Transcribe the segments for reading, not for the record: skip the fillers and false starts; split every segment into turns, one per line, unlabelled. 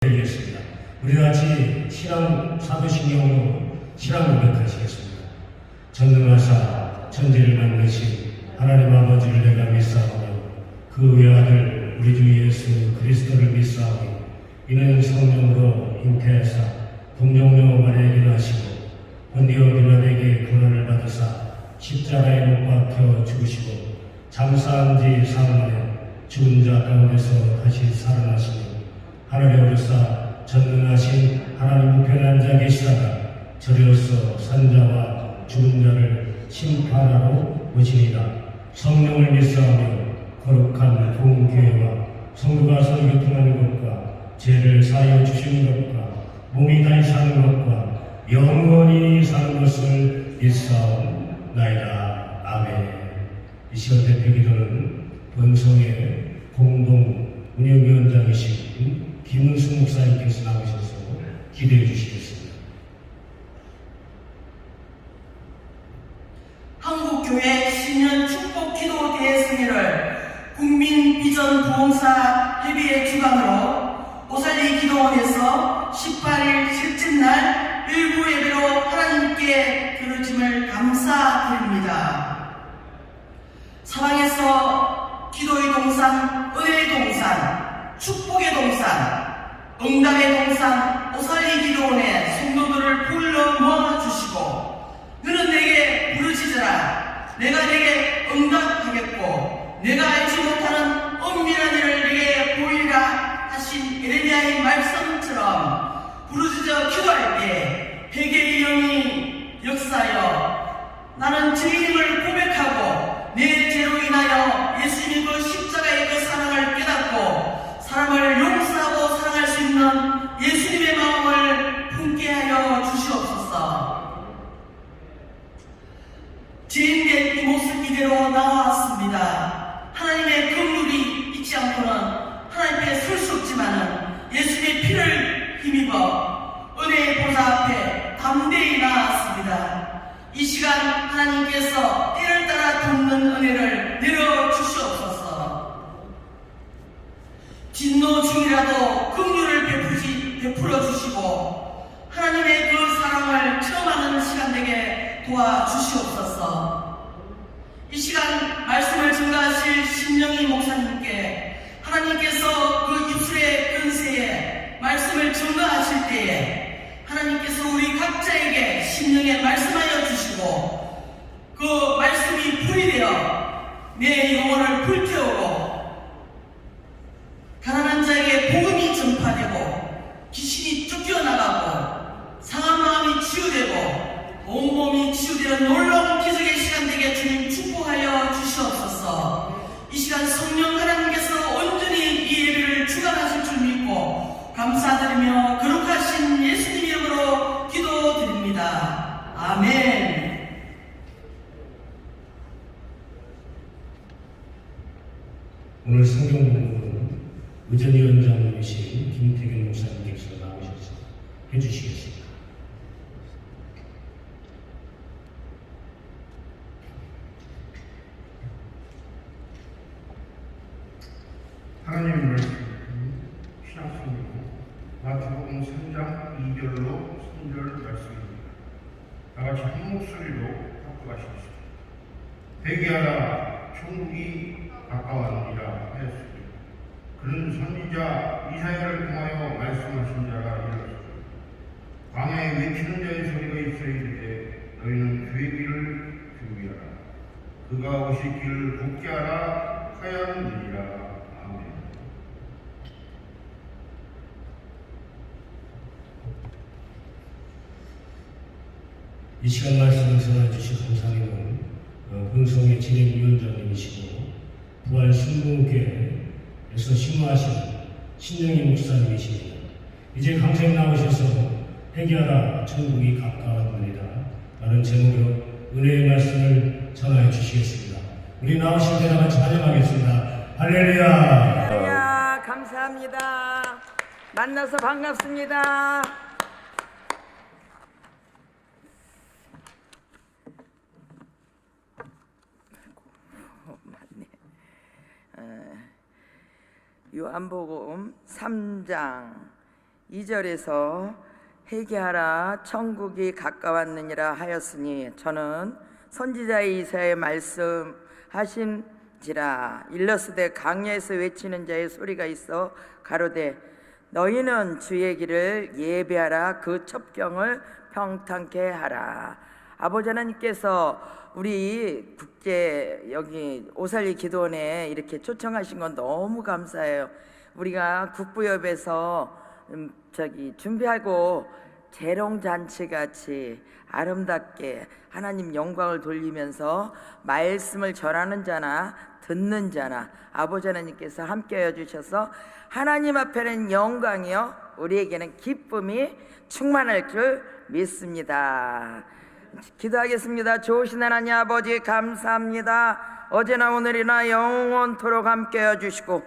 드리겠습니다. 우리 같이 신앙 사도신경으로 신앙 고백하시겠습니다. 전능하사 천지를 만드신 하나님 아버지를 내가 믿사오며 그 외아들 우리 주 예수 그리스도를 믿사오니 이는 성령으로 잉태하사 동정녀 마리아에게 나시고 본디오 빌라에게 고난을 받으사 십자가에 못 박혀 죽으시고 장사한 지 사흘 만에 죽은 자 가운데서 다시 살아나시며 하늘에 오르사 전능하신 하나님 우편에 앉아 계시다가 저리로서 산자와 죽은 자를 심판하러 오시니라. 성령을 믿사오며 거룩한 부흥 교회와 성도가 서로 교통하는 것과 죄를 사하여 주시는 것과 몸이 다시 사는 것과 영원히 사는 것을 믿사옵나이다. 아멘. 이 시간 대표 기도는 본성의 공동 운영위원장이신 김은수 목사님께서 나오셔서 기도해 주시겠습니다.
한국교회 신년 축복 기도 대승회를 국민 비전 부흥사 협의회 주관으로 오살리 기도원에서 18일 셋째날 일부 예배로 하나님께 드려짐을 감사드립니다. 사랑에서 기도의 동산, 은혜의 동산, 축복의 동산, 응답의 동산 오살리 기도원의 성도들을 불러 모아주시고 너는 내게 부르짖으라 내가 내게 응답하겠고 내가 알지 못하는 은밀한 일을 내게 보이라 하신 에레미야의 말씀처럼 부르짖어 기도할 때 회개의 영이 역사하여 나는 죄인임을 고백하고 내 죄로 인하여 예수님의 그 십자가의 그 사랑을 깨닫고 사람을 용서하고 사랑할 수 있는 예수님의 마음을 품게 하여 주시옵소서. 죄인된 이 모습 이대로 나왔습니다. 하나님의 긍휼이 있지 않고는 하나님 앞에 설 수 없지만은 예수님의 피를 힘입어 은혜의 보좌 앞에 담대히 나왔습니다. 이 시간 하나님께서 때를 따라 돕는 은혜를 내려주시옵소서. 진노 중이라도 긍휼을 베풀어 주시고 하나님의 그 사랑을 체험하는 시간 되게 도와주시옵소서. 이 시간 말씀을 증거하실 신영희 목사님께 하나님께서 그 입술의 끈세에 말씀을 증거하실 때에 하나님께서 우리 각자에게 심령에 말씀하여 주시고 그 말씀이 불이 되어 내 영혼을 불태우고 가난한 자에게 복음이 전파되고 귀신이 쫓겨나가고 상한 마음이 치유되고 온몸이 치유되는 놀라운 기적의 시간 되게 주님 축복하여 주시옵소서. 이 시간 성령 하나님께서 온전히 이 예배를 주관하실 줄 믿고 감사드리며 거룩하신 예수님 이름으로 기도드립니다. 아멘.
오늘 성경 공부는 의전위원장이신 김태균 목사님께서 나오셔서 해주시겠습니다.
하나님의 말씀 신학성경 마태복음 3장 2절로 3절 말씀입니다. 다같이 한 목소리로 합독하시겠습니다. 회개하라 천국이 가까웠느니라 하였으니 그는 선지자 이사야를 통하여 말씀하신 자가 이르렀으니 광야에 외치는 자의 소리가 있어 이르되 너희는 그의 길을 준비하라 그가 오실 길을 곱게 하라 하였느니라.
이 시간 말씀을 전해 주신 감사님은 흥성의 진행위원장님이시고 부활 신문교회에서 신무하신 신영희 목사님이십니다. 이제 강생 나오셔서 회개하라 천국이 가까웠느니라 라는 제목으로 은혜의 말씀을 전하여 주시겠습니다. 우리 나오실 때 같이 찬양하겠습니다. 할렐루야.
할렐루야. 감사합니다. 만나서 반갑습니다. 요한복음 3장 2절에서 회개하라 천국이 가까웠느니라 하였으니 저는 선지자 이사야의 말씀하신지라 일러스되 강야에서 외치는 자의 소리가 있어 가로되 너희는 주의 길을 예배하라 그 첩경을 평탄케 하라. 아버지 하나님께서 우리 국제 여기 오살리 기도원에 이렇게 초청하신 건 너무 감사해요. 우리가 국부협에서 준비하고 재롱잔치 같이 아름답게 하나님 영광을 돌리면서 말씀을 전하는 자나 듣는 자나 아버지 하나님께서 함께하여 주셔서 하나님 앞에는 영광이요 우리에게는 기쁨이 충만할 줄 믿습니다. 기도하겠습니다. 좋으신 하나님 아버지 감사합니다. 어제나 오늘이나 영원토록 함께하여 주시고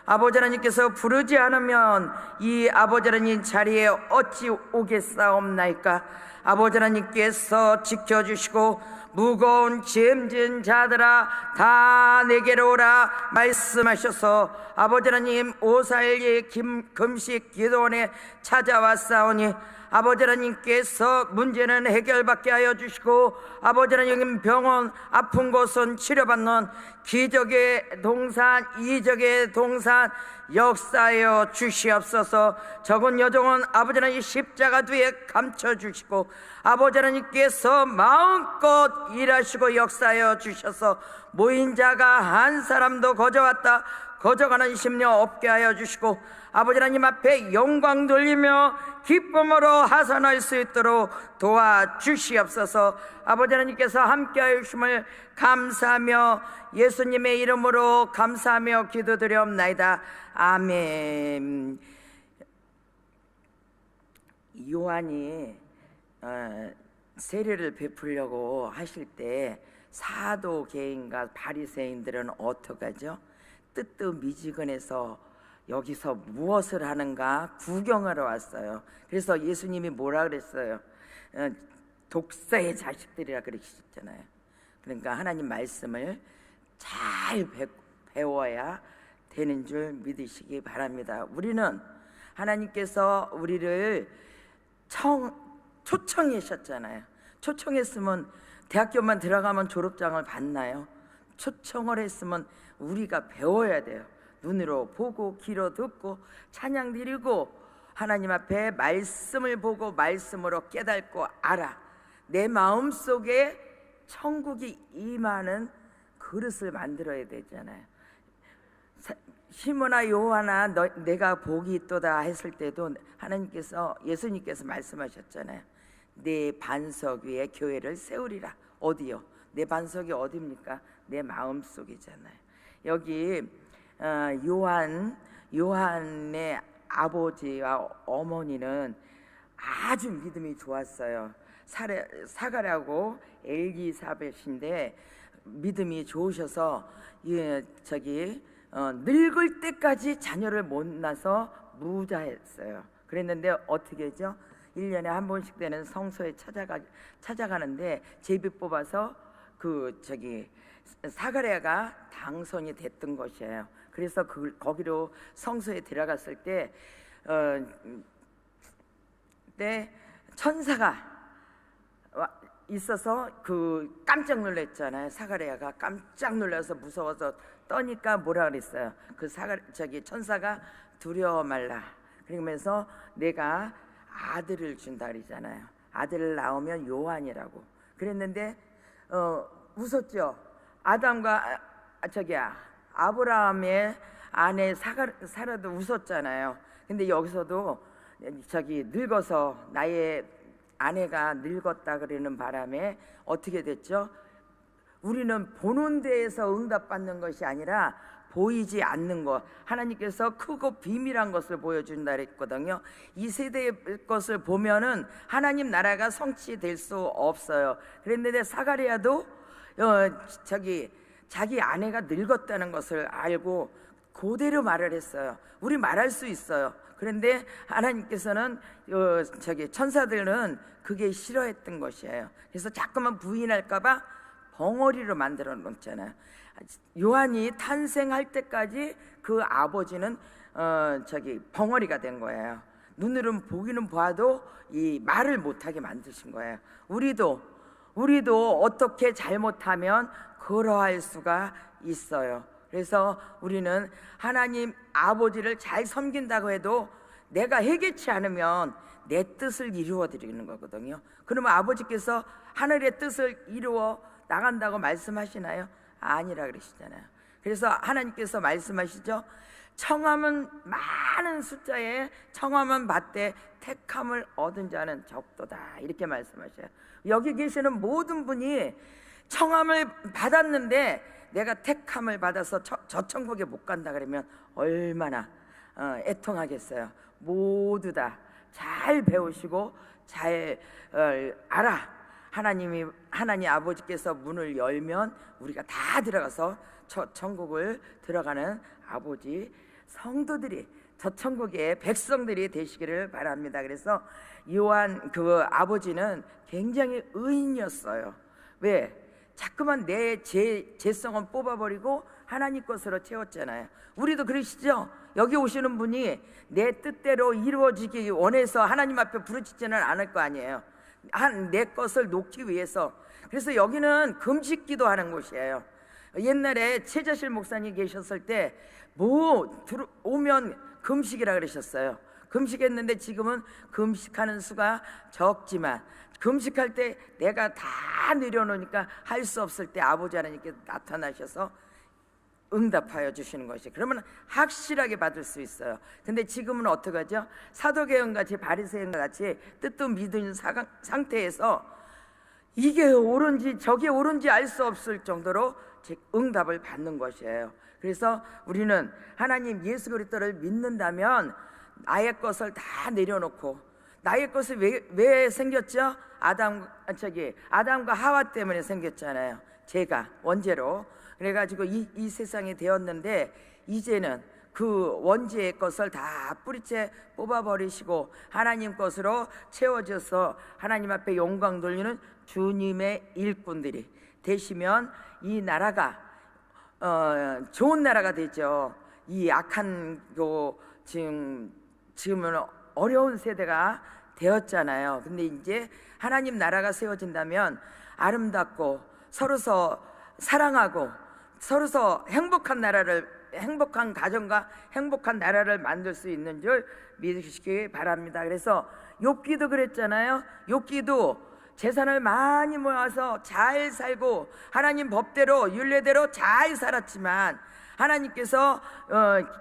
아버지 하나님께서 부르지 않으면 이 아버지 하나님 자리에 어찌 오겠사옵나이까. 아버지 하나님께서 지켜주시고 무거운 짐진 자들아 다 내게로 오라 말씀하셔서 아버지 하나님 오살리 금식 기도원에 찾아왔사오니 아버지 하나님께서 문제는 해결받게 하여 주시고 아버지 하나님 병원 아픈 곳은 치료받는 기적의 동산 이적의 동산 역사하여 주시옵소서. 적은 여종은 아버지 하나님 십자가 뒤에 감춰주시고 아버지 하나님께서 마음껏 일하시고 역사하여 주셔서 모인 자가 한 사람도 거저왔다 거저가는 심령 없게 하여 주시고 아버지 하나님 앞에 영광 돌리며 기쁨으로 하산할 수 있도록 도와주시옵소서. 아버지 하나님께서 함께하여 주심을 감사하며 예수님의 이름으로 감사하며 기도드리옵나이다. 아멘. 요한이 세례를 베풀려고 하실 때 사도개인과 바리새인들은 어떡하죠? 뜨뜻미지근해서 여기서 무엇을 하는가 구경하러 왔어요. 그래서 예수님이 뭐라 그랬어요? 독사의 자식들이라 그러셨잖아요. 그러니까 하나님 말씀을 잘 배워야 되는 줄 믿으시기 바랍니다. 우리는 하나님께서 우리를 초청하셨잖아요. 초청했으면 대학교만 들어가면 졸업장을 받나요? 초청을 했으면 우리가 배워야 돼요. 눈으로 보고 귀로 듣고 찬양 드리고 하나님 앞에 말씀을 보고 말씀으로 깨닫고 알아. 내 마음속에 천국이 임하는 그릇을 만들어야 되잖아요. 시몬아 요한아 내가 복이 있도다 했을 때도 하나님께서 예수님께서 말씀하셨잖아요. 내 반석 위에 교회를 세우리라. 어디요? 내 반석이 어디입니까? 내 마음속이잖아요. 여기 요한의 아버지와 어머니는 아주 믿음이 좋았어요. 사가랴고 엘기사벳인데 믿음이 좋으셔서 늙을 때까지 자녀를 못 낳아서 무자했어요. 그랬는데 어떻게 했죠? 1년에 한 번씩 되는 성소에 찾아가는데 제비 뽑아서 사가랴가 당선이 됐던 것이에요. 그래서 거기로 성소에 들어갔을 때 천사가 있어서 깜짝 놀랐잖아요. 사가랴가 깜짝 놀라서 무서워서 떠니까 뭐라 그랬어요? 천사가 두려워 말라. 그러면서 내가 아들을 준다 그러잖아요. 아들을 낳으면 요한이라고 그랬는데 웃었죠. 아담과 아브라함의 아내 사라도 웃었잖아요. 근데 여기서도 늙어서 나의 아내가 늙었다 그러는 바람에 어떻게 됐죠? 우리는 보는 데에서 응답받는 것이 아니라 보이지 않는 것, 하나님께서 크고 비밀한 것을 보여준다 그랬거든요. 이 세대의 것을 보면은 하나님 나라가 성취될 수 없어요. 그랬는데 사가랴도 자기 아내가 늙었다는 것을 알고 그대로 말을 했어요. 우리 말할 수 있어요. 그런데 하나님께서는 천사들은 그게 싫어했던 것이에요. 그래서 자꾸만 부인할까봐 벙어리로 만들어 놓잖아요. 요한이 탄생할 때까지 그 아버지는 벙어리가 된 거예요. 눈으로는 보기는 봐도 이 말을 못하게 만드신 거예요. 우리도 어떻게 잘못하면 그러할 수가 있어요. 그래서 우리는 하나님 아버지를 잘 섬긴다고 해도 내가 해결치 않으면 내 뜻을 이루어 드리는 거거든요. 그러면 아버지께서 하늘의 뜻을 이루어 나간다고 말씀하시나요? 아니라 그러시잖아요. 그래서 하나님께서 말씀하시죠. 청함은 많은 숫자에 청함은 받되 택함을 얻은 자는 적도다, 이렇게 말씀하셔요. 여기 계시는 모든 분이 청함을 받았는데 내가 택함을 받아서 저 천국에 못 간다 그러면 얼마나 애통하겠어요. 모두 다 잘 배우시고 잘 알아. 하나님 아버지께서 문을 열면 우리가 다 들어가서 저 천국을 들어가는 아버지 성도들이, 저 천국의 백성들이 되시기를 바랍니다. 그래서 요한 그 아버지는 굉장히 의인이었어요. 왜? 자꾸만 내 재성은 뽑아버리고 하나님 것으로 채웠잖아요. 우리도 그러시죠? 여기 오시는 분이 내 뜻대로 이루어지기 원해서 하나님 앞에 부르짖지는 않을 거 아니에요. 내 것을 놓기 위해서. 그래서 여기는 금식 기도하는 곳이에요. 옛날에 최자실 목사님 계셨을 때 오면 금식이라 그러셨어요. 금식했는데 지금은 금식하는 수가 적지만, 금식할 때 내가 다 내려놓으니까 할 수 없을 때 아버지 하나님께서 나타나셔서 응답하여 주시는 것이, 그러면 확실하게 받을 수 있어요. 근데 지금은 어떻게 하죠? 사도개혁같이 바리새인같이 뜻도 믿은 상태에서 이게 옳은지 저게 옳은지 알 수 없을 정도로 응답을 받는 것이에요. 그래서 우리는 하나님 예수 그리스도를 믿는다면 나의 것을 다 내려놓고, 나의 것이 왜 생겼죠? 아담과 하와 때문에 생겼잖아요. 죄가 원죄로. 그래가지고 이 세상에 되었는데, 이제는 그 원죄의 것을 다 뿌리째 뽑아버리시고 하나님 것으로 채워져서 하나님 앞에 영광 돌리는 주님의 일꾼들이 되시면 이 나라가 좋은 나라가 되죠. 이 악한 지금은 어려운 세대가 되었잖아요. 근데 이제 하나님 나라가 세워진다면 아름답고 서로서 사랑하고 서로서 행복한 가정과 행복한 나라를 만들 수 있는 줄 믿으시기 바랍니다. 그래서 욥기도 그랬잖아요. 욥기도 재산을 많이 모아서 잘 살고 하나님 법대로 율례대로 잘 살았지만 하나님께서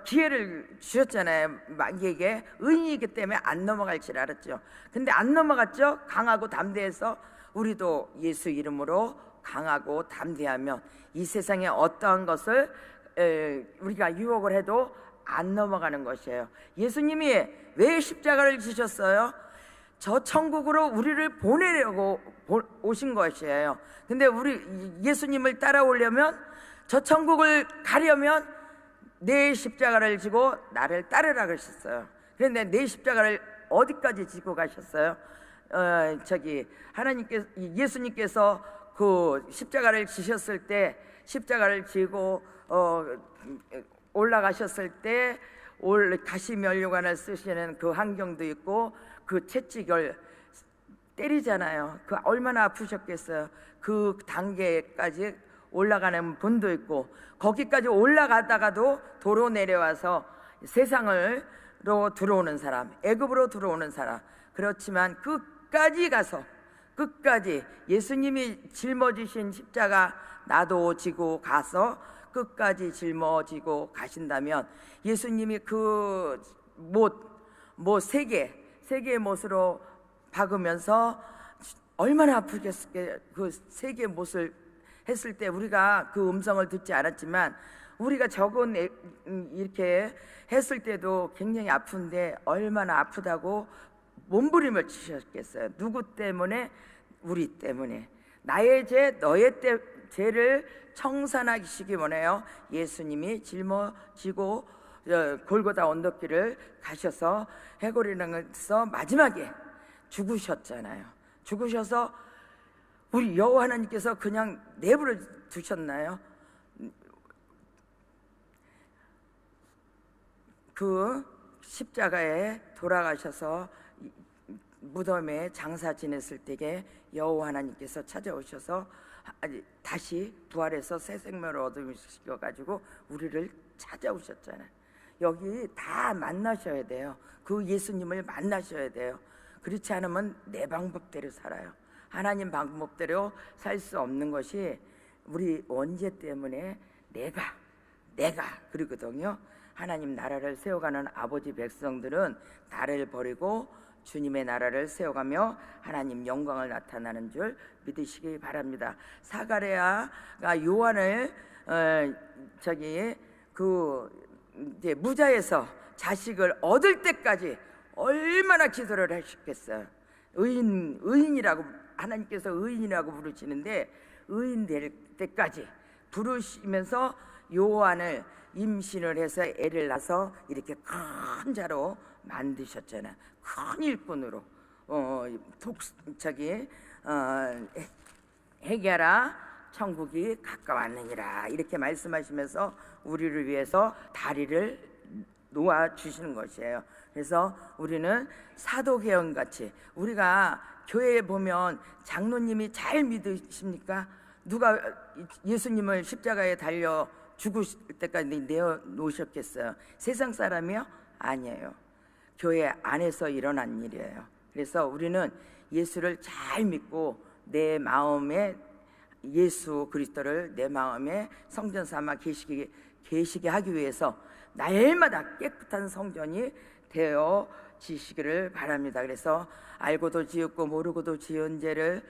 기회를 주셨잖아요. 마귀에게. 의인이기 때문에 안 넘어갈 줄 알았죠. 근데 안 넘어갔죠. 강하고 담대해서 우리도 예수 이름으로 강하고 담대하면 이 세상에 어떠한 것을 우리가 유혹을 해도 안 넘어가는 것이에요. 예수님이 왜 십자가를 지셨어요? 저 천국으로 우리를 보내려고 오신 것이에요. 근데 우리 예수님을 따라오려면, 저 천국을 가려면 내 십자가를 지고 나를 따르라 그러셨어요. 그런데 내 십자가를 어디까지 지고 가셨어요? 예수님께서 그 십자가를 지셨을 때, 십자가를 지고 올라가셨을 때 가시면류관을 쓰시는 그 환경도 있고, 그 채찍을 때리잖아요. 그 얼마나 아프셨겠어요. 그 단계까지 올라가는 분도 있고, 거기까지 올라가다가도 도로 내려와서 세상으로 들어오는 사람, 애굽으로 들어오는 사람. 그렇지만 끝까지 가서, 끝까지 예수님이 짊어지신 십자가 나도 지고 가서 끝까지 짊어지고 가신다면, 예수님이 그 세계의 못으로 박으면서 얼마나 아프겠을까. 그 세계의 못을 했을 때 우리가 그 음성을 듣지 않았지만, 우리가 이렇게 했을 때도 굉장히 아픈데 얼마나 아프다고 몸부림을 치셨겠어요. 누구 때문에? 우리 때문에. 나의 죄, 너의 죄를 청산하시기 원해요. 예수님이 짊어지고 골고다 언덕길을 가셔서 해골이랑에서 마지막에 죽으셨잖아요. 죽으셔서 우리 여호와 하나님께서 그냥 내버려 두셨나요? 그 십자가에 돌아가셔서 무덤에 장사 지냈을 때에 여호와 하나님께서 찾아오셔서 다시 부활해서 새 생명을 얻으시켜 가지고 우리를 찾아오셨잖아요. 여기 다 만나셔야 돼요. 그 예수님을 만나셔야 돼요. 그렇지 않으면 내 방법대로 살아요. 하나님 방법대로 살 수 없는 것이 우리 원죄 때문에 내가 그러거든요. 하나님 나라를 세워가는 아버지 백성들은 나를 버리고 주님의 나라를 세워가며 하나님 영광을 나타나는 줄 믿으시기 바랍니다. 사가랴가 요한을 이제 무자에서 자식을 얻을 때까지 얼마나 기도를 하셨겠어요. 의인이라고 하나님께서 의인이라고 부르시는데 의인 될 때까지 부르시면서 요한을 임신을 해서 애를 낳아서 이렇게 큰 자로 만드셨잖아요. 큰 일꾼으로 해결하 천국이 가까웠느니라 이렇게 말씀하시면서 우리를 위해서 다리를 놓아 주시는 것이에요. 그래서 우리는 사도개헌같이 우리가 교회에 보면 장로님이 잘 믿으십니까? 누가 예수님을 십자가에 달려 죽으실 때까지 내어 놓으셨겠어요? 세상 사람이요? 아니에요. 교회 안에서 일어난 일이에요. 그래서 우리는 예수를 잘 믿고 내 마음에 예수 그리스도를 내 마음에 성전 삼아 계시게 하기 위해서 날마다 깨끗한 성전이 되어지시기를 바랍니다. 그래서 알고도 지었고 모르고도 지은 죄를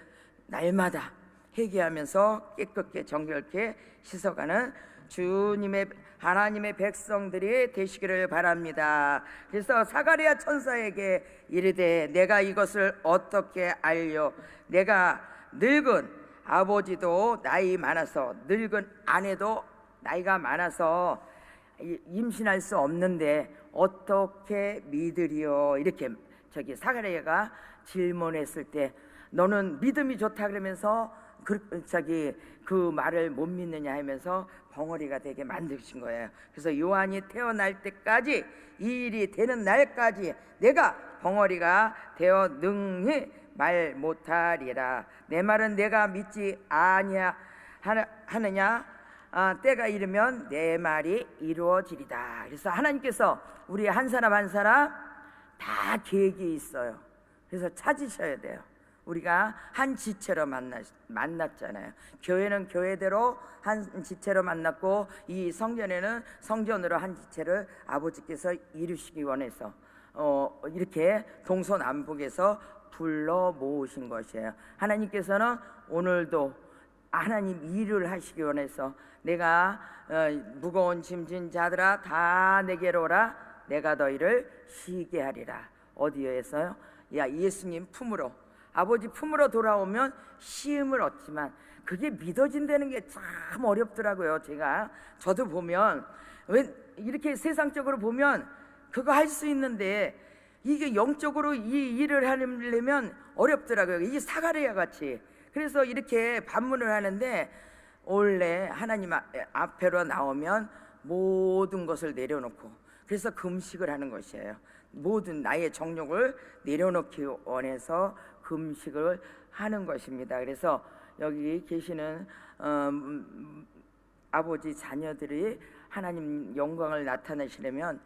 날마다 회개하면서 깨끗게 정결케 씻어가는 주님의 하나님의 백성들이 되시기를 바랍니다. 그래서 사가랴 천사에게 이르되 내가 이것을 어떻게 알려? 내가 늙은 아버지도 나이 많아서 늙은 아내도 나이가 많아서 임신할 수 없는데 어떻게 믿으리요? 이렇게 사가랴가 질문했을 때 너는 믿음이 좋다 그러면서 그 말을 못 믿느냐 하면서 벙어리가 되게 만드신 거예요. 그래서 요한이 태어날 때까지 이 일이 되는 날까지 내가 벙어리가 되어 능히 말 못하리라. 내 말은 내가 믿지 아니하느냐? 때가 이르면 내 말이 이루어지리다. 그래서 하나님께서 우리 한 사람 한 사람 다 계획이 있어요. 그래서 찾으셔야 돼요. 우리가 한 지체로 만났잖아요. 교회는 교회대로 한 지체로 만났고 이 성전에는 성전으로 한 지체를 아버지께서 이루시기 원해서 이렇게 동서남북에서 불러 모으신 것이에요. 하나님께서는 오늘도 하나님 일을 하시기 원해서 내가 무거운 짐진 자들아 다 내게로 오라 내가 너희를 쉬게 하리라. 어디에서요? 예수님 품으로 아버지 품으로 돌아오면 시음을 얻지만 그게 믿어진다는 게 참 어렵더라고요. 저도 보면 왜 이렇게 세상적으로 보면 그거 할 수 있는데 이게 영적으로 이 일을 하려면 어렵더라고요. 이게 사가랴 같이. 그래서 이렇게 반문을 하는데 원래 하나님 앞에로 나오면 모든 것을 내려놓고 그래서 금식을 하는 것이에요. 모든 나의 정욕을 내려놓기 원해서 금식을 하는 것입니다. 그래서 여기 계시는 아버지 자녀들이 하나님 영광을 나타내시려면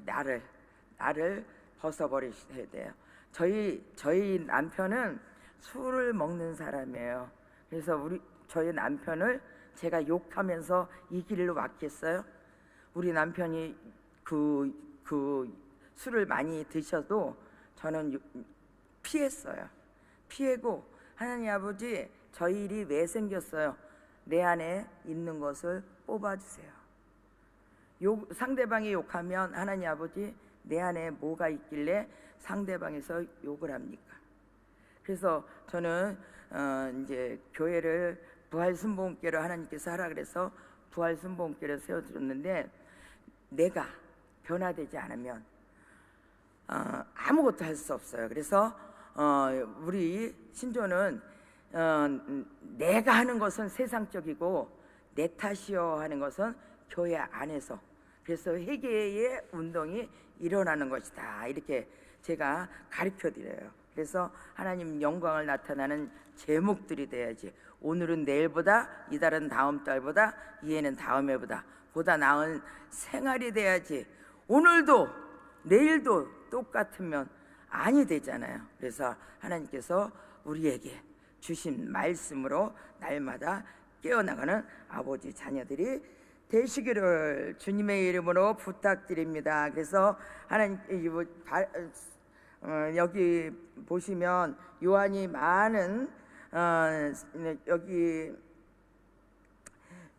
나를 벗어버리셔야 돼요. 저희 남편은 술을 먹는 사람이에요. 그래서 저희 남편을 제가 욕하면서 이 길로 왔겠어요? 우리 남편이 그 술을 많이 드셔도 저는 피했어요. 피하고 하나님 아버지 저희 일이 왜 생겼어요? 내 안에 있는 것을 뽑아주세요. 상대방이 욕하면 하나님 아버지 내 안에 뭐가 있길래 상대방에서 욕을 합니까? 그래서 저는 이제 교회를 부활순복음교회를 하나님께서 하라 그래서 부활순복음교회를 세워드렸는데 내가 변화되지 않으면 아무것도 할 수 없어요. 그래서 우리 신조는 내가 하는 것은 세상적이고 내 탓이요 하는 것은 교회 안에서 그래서 회개의 운동이 일어나는 것이다. 이렇게 제가 가르쳐 드려요. 그래서 하나님 영광을 나타나는 제목들이 돼야지. 오늘은 내일보다, 이달은 다음 달보다, 이해는 다음 해보다 보다 나은 생활이 돼야지. 오늘도 내일도 똑같으면 아니 되잖아요. 그래서 하나님께서 우리에게 주신 말씀으로 날마다 깨어나가는 아버지 자녀들이 되시기를 주님의 이름으로 부탁드립니다. 그래서 하나님 여기 보시면 요한이 많은 여기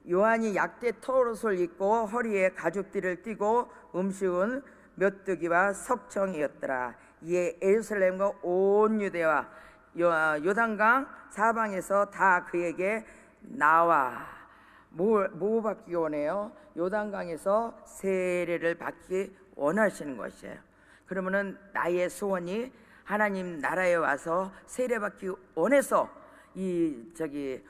요한이 약대 털옷을 입고 허리에 가죽띠를 띠고 음식은 메뚜기와 석청이었더라. 이에 예루살렘과 온 유대와 요단강 사방에서 다 그에게 나와 뭐 받기 원해요? 요단강에서 세례를 받기 원하시는 것이에요. 그러면은 나의 소원이 하나님 나라에 와서 세례 받기 원해서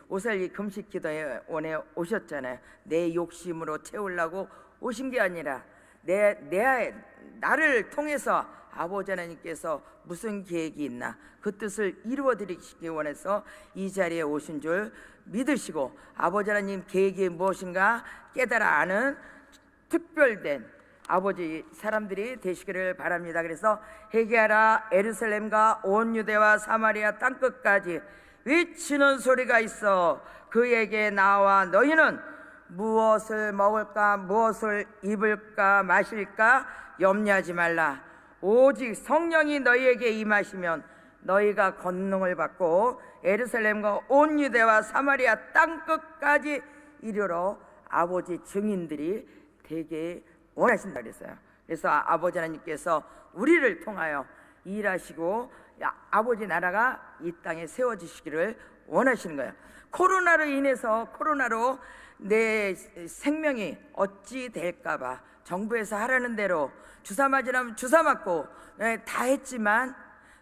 오살리 금식 기도에 원에 오셨잖아요. 내 욕심으로 채우려고 오신 게 아니라 나를 통해서 아버지 하나님께서 무슨 계획이 있나 그 뜻을 이루어드리시기 원해서 이 자리에 오신 줄 믿으시고 아버지 하나님 계획이 무엇인가 깨달아 아는 특별된 아버지 사람들이 되시기를 바랍니다. 그래서 회개하라 예루살렘과 온 유대와 사마리아 땅끝까지 외치는 소리가 있어 그에게 나와 너희는 무엇을 먹을까 무엇을 입을까 마실까 염려하지 말라. 오직 성령이 너희에게 임하시면 너희가 권능을 받고 예루살렘과 온 유대와 사마리아 땅끝까지 이르러 아버지 증인들이 되게 원하신다 그랬어요. 그래서 아버지 하나님께서 우리를 통하여 일하시고 아버지 나라가 이 땅에 세워지시기를 원하시는 거예요. 코로나로 내 생명이 어찌 될까봐 정부에서 하라는 대로 주사 맞으라면 주사 맞고 다 했지만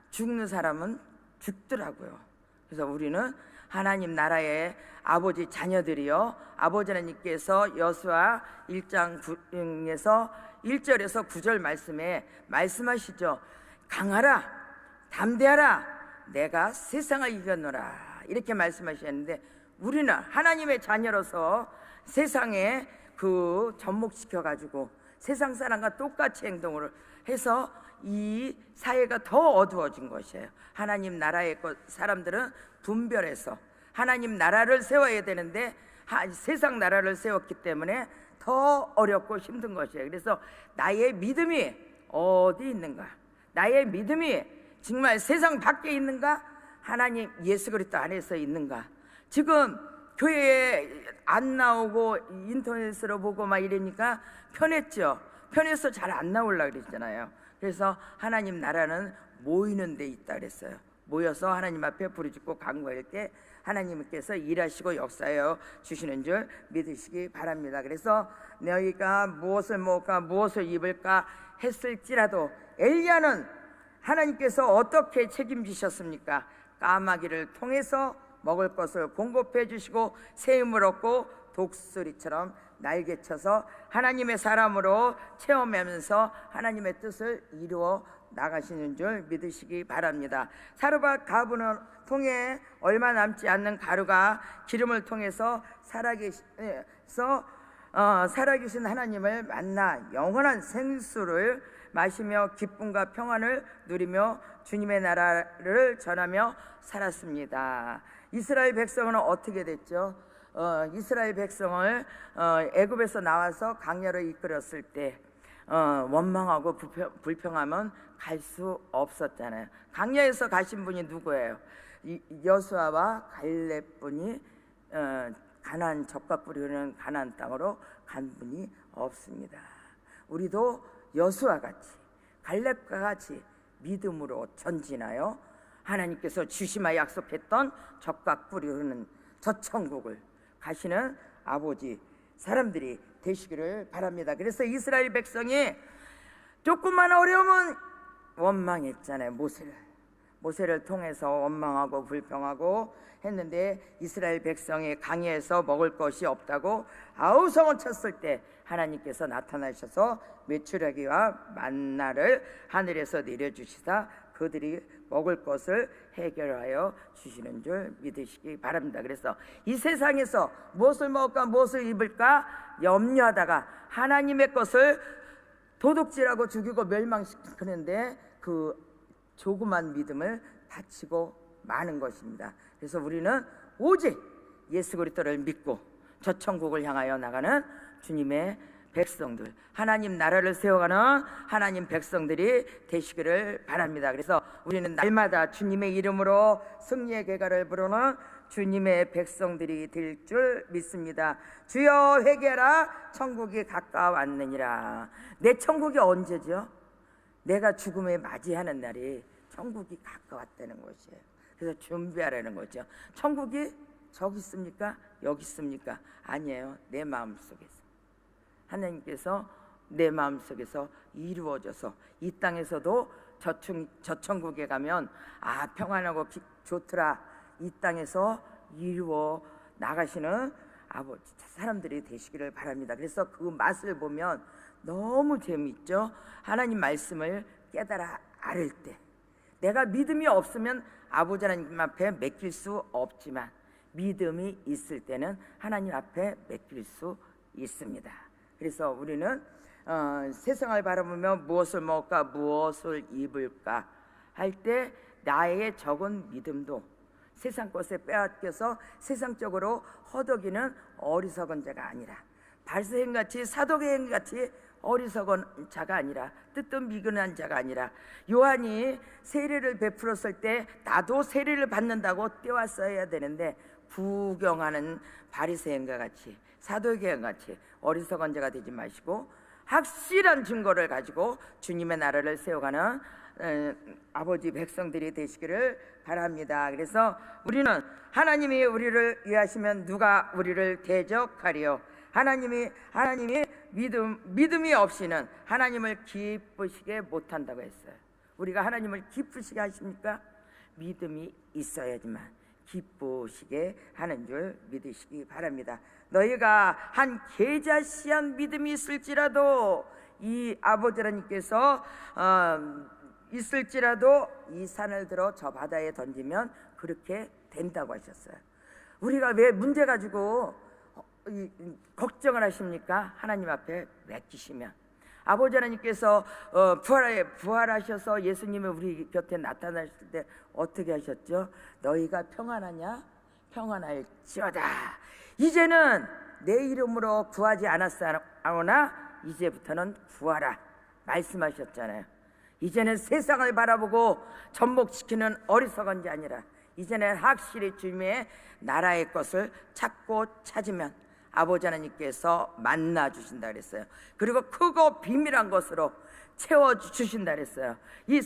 죽는 사람은 죽더라고요. 그래서 우리는 하나님 나라의 아버지 자녀들이요, 아버지 하나님께서 여수와 1장 9에서 1절에서 9절 말씀에 말씀하시죠. 강하라 담대하라 내가 세상을 이겼노라 이렇게 말씀하셨는데 우리는 하나님의 자녀로서 세상에 접목시켜 가지고 세상 사람과 똑같이 행동을 해서 이 사회가 더 어두워진 것이에요. 하나님 나라의 사람들은 분별해서 하나님 나라를 세워야 되는데 세상 나라를 세웠기 때문에 더 어렵고 힘든 것이에요. 그래서 나의 믿음이 어디 있는가? 나의 믿음이 정말 세상 밖에 있는가? 하나님 예수 그리스도 안에서 있는가? 지금 교회에 안 나오고 인터넷으로 보고 막 이러니까 편했죠. 편해서 잘 안 나오려고 그랬잖아요. 그래서 하나님 나라는 모이는 데 있다 그랬어요. 모여서 하나님 앞에 부르짖고 간구할 때 하나님께서 일하시고 역사하여 주시는 줄 믿으시기 바랍니다. 그래서 너희가 무엇을 먹을까 무엇을 입을까 했을지라도 엘리야는 하나님께서 어떻게 책임지셨습니까? 까마귀를 통해서 먹을 것을 공급해 주시고 새 힘을 얻고 독수리처럼 날개쳐서 하나님의 사람으로 체험하면서 하나님의 뜻을 이루어 나가시는 줄 믿으시기 바랍니다. 사르밧 가부는 통에 얼마 남지 않는 가루가 기름을 통해서 살아계신 하나님을 만나 영원한 생수를 마시며 기쁨과 평안을 누리며 주님의 나라를 전하며 살았습니다. 이스라엘 백성은 어떻게 됐죠? 이스라엘 백성을 애굽에서 나와서 광야로 이끌었을 때 원망하고 불평하면 갈 수 없었잖아요. 광야에서 가신 분이 누구예요? 여수아와 갈렙 분이 가나안 젖과 꿀이 흐르는 가나안 땅으로 간 분이 없습니다. 우리도 여수와 같이 갈렙과 같이 믿음으로 전진하여 하나님께서 주시마 약속했던 젖과 꿀이 흐르는 저 천국을 가시는 아버지 사람들이 되시기를 바랍니다. 그래서 이스라엘 백성이 조금만 어려우면 원망했잖아요. 모세를 통해서 원망하고 불평하고 했는데 이스라엘 백성이 강해서 먹을 것이 없다고 아우성을 쳤을 때 하나님께서 나타나셔서 메추라기와 만나를 하늘에서 내려주시사 그들이 먹을 것을 해결하여 주시는 줄 믿으시기 바랍니다. 그래서 이 세상에서 무엇을 먹을까 무엇을 입을까 염려하다가 하나님의 것을 도둑질하고 죽이고 멸망시키는데 그 조그만 믿음을 바치고 마는 것입니다. 그래서 우리는 오직 예수 그리스도를 믿고 저 천국을 향하여 나가는 주님의 백성들, 하나님 나라를 세워가는 하나님 백성들이 되시기를 바랍니다. 그래서 우리는 날마다 주님의 이름으로 승리의 개가를 부르는 주님의 백성들이 될 줄 믿습니다. 주여 회개하라, 천국이 가까웠느니라. 내 천국이 언제죠? 내가 죽음에 맞이하는 날이 천국이 가까웠다는 것이에요. 그래서 준비하라는 거죠. 천국이 저기 있습니까? 여기 있습니까? 아니에요. 내 마음속에서 하나님께서 내 마음속에서 이루어져서 이 땅에서도 저 천국에 가면 평안하고 좋더라, 이 땅에서 이루어 나가시는 아버지 사람들이 되시기를 바랍니다. 그래서 그 맛을 보면 너무 재미있죠. 하나님 말씀을 깨달아 알을 때 내가 믿음이 없으면 아버지 하나님 앞에 맡길 수 없지만 믿음이 있을 때는 하나님 앞에 맡길 수 있습니다. 그래서 우리는 세상을 바라보며 무엇을 먹을까 무엇을 입을까 할 때 나의 적은 믿음도 세상 것에 빼앗겨서 세상적으로 허덕이는 어리석은 자가 아니라 발세행같이 사도계행같이 어리석은 자가 아니라 뜨뜻미근한 자가 아니라 요한이 세례를 베풀었을 때 나도 세례를 받는다고 뛰어왔어야 되는데 구경하는 바리새인과 같이 사도계와 같이 어리석은 자가 되지 마시고 확실한 증거를 가지고 주님의 나라를 세워가는 아버지 백성들이 되시기를 바랍니다. 그래서 우리는 하나님이 우리를 위하시면 누가 우리를 대적하리요? 하나님이 믿음이 없이는 하나님을 기쁘시게 못한다고 했어요. 우리가 하나님을 기쁘시게 하십니까? 믿음이 있어야지만 기쁘시게 하는 줄 믿으시기 바랍니다. 너희가 한 계자씨한 믿음이 있을지라도 이 아버지 하나님께서 있을지라도 이 산을 들어 저 바다에 던지면 그렇게 된다고 하셨어요. 우리가 왜 문제 가지고 걱정을 하십니까? 하나님 앞에 맡기시면 아버지 하나님께서 부활하셔서 예수님이 우리 곁에 나타나실 때 어떻게 하셨죠? 너희가 평안하냐? 평안할지어다. 이제는 내 이름으로 구하지 않았사오나 이제부터는 구하라 말씀하셨잖아요. 이제는 세상을 바라보고 접목시키는 어리석은 자 아니라 이제는 확실히 주님의 나라의 것을 찾고 찾으면 아버지 하나님께서 만나 주신다 그랬어요. 그리고 크고 비밀한 것으로 채워 주신다 그랬어요. 이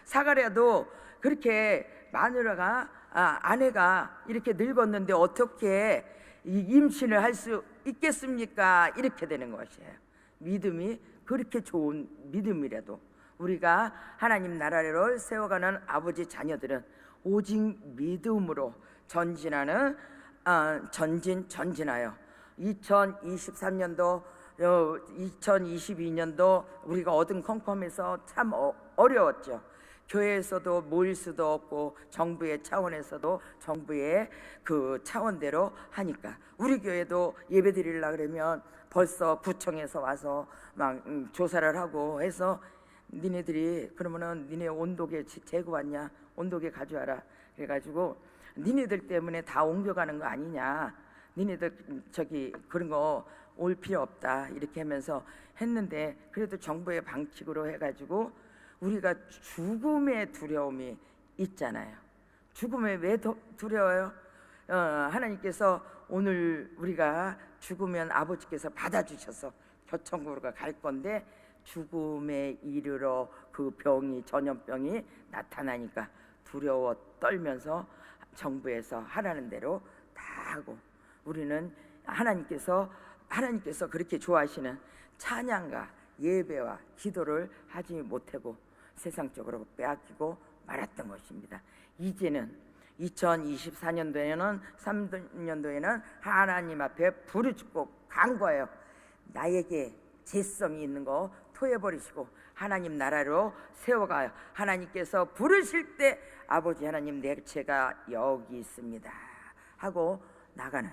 사가랴도 그렇게 마누라가 아내가 이렇게 늙었는데 어떻게 임신을 할 수 있겠습니까? 이렇게 되는 것이에요. 믿음이 그렇게 좋은 믿음이라도 우리가 하나님 나라를 세워가는 아버지 자녀들은 오직 믿음으로 전진하여 2023년도 2022년도 우리가 얻은 컴컴에서 참 어려웠죠. 교회에서도 모일 수도 없고 정부의 차원에서도 정부의 그 차원대로 하니까 우리 교회도 예배 드리려고 그러면 벌써 구청에서 와서 막 조사를 하고 해서 니네들이 그러면은 니네 온도계 재고 왔냐? 온도계 가져와라. 그래가지고 니네들 때문에 다 옮겨가는 거 아니냐? 니네들 저기 그런 거 올 필요 없다. 이렇게 하면서 했는데 그래도 정부의 방식으로 해가지고 우리가 죽음의 두려움이 있잖아요. 죽음에 왜 두려워요? 하나님께서 오늘 우리가 죽으면 아버지께서 받아주셔서 겨천국으로 갈 건데 죽음에 이르러 그 병이 전염병이 나타나니까 두려워 떨면서 정부에서 하라는 대로 다 하고 우리는 하나님께서 그렇게 좋아하시는 찬양과 예배와 기도를 하지 못하고 세상적으로 빼앗기고 말았던 것입니다. 이제는 2024년도에는 3년도에는 하나님 앞에 부르짖고 간 거예요. 나에게 죄성이 있는 거 토해버리시고 하나님 나라로 세워가요. 하나님께서 부르실 때 아버지 하나님 내 죄가 여기 있습니다 하고 나가는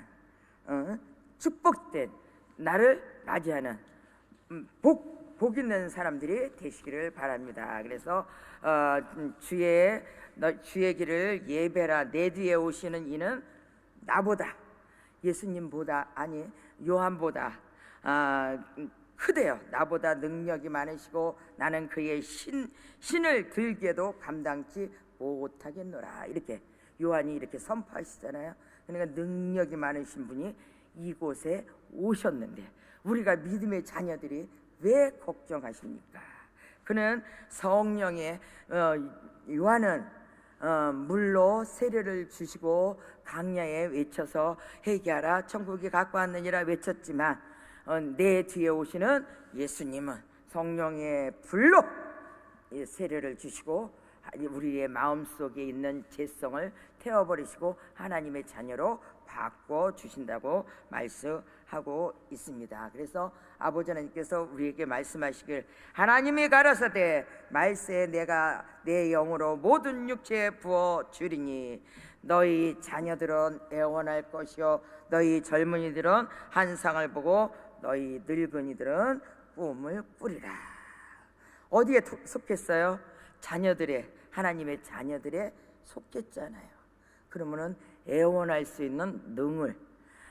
축복된 나를 맞이하는 복 있는 사람들이 되시기를 바랍니다. 그래서 주의 길을 예배라. 내 뒤에 오시는 이는 나보다, 예수님보다, 아니 요한보다 크대요. 나보다 능력이 많으시고 나는 그의 신을 들게도 감당치 못하겠노라. 이렇게 요한이 이렇게 선포하시잖아요. 그러니까 능력이 많으신 분이 이곳에 오셨는데 우리가 믿음의 자녀들이 왜 걱정하십니까? 그는 성령의 요한은 물로 세례를 주시고 강야에 외쳐서 회개하라 천국이 갖고 왔느니라 외쳤지만 내 뒤에 오시는 예수님은 성령의 불로 세례를 주시고 우리의 마음속에 있는 죄성을 태워버리시고 하나님의 자녀로 바꿔주신다고 말씀하고 있습니다. 그래서 아버지 하나님께서 우리에게 말씀하시길 하나님이 가라사대 말세에 내가 내 영으로 모든 육체에 부어주리니 너희 자녀들은 애원할 것이요 너희 젊은이들은 환상을 보고 너희 늙은이들은 꿈을 꾸리라. 어디에 속했어요? 자녀들의, 하나님의 자녀들에 속했잖아요. 그러면은 애원할 수 있는 능을,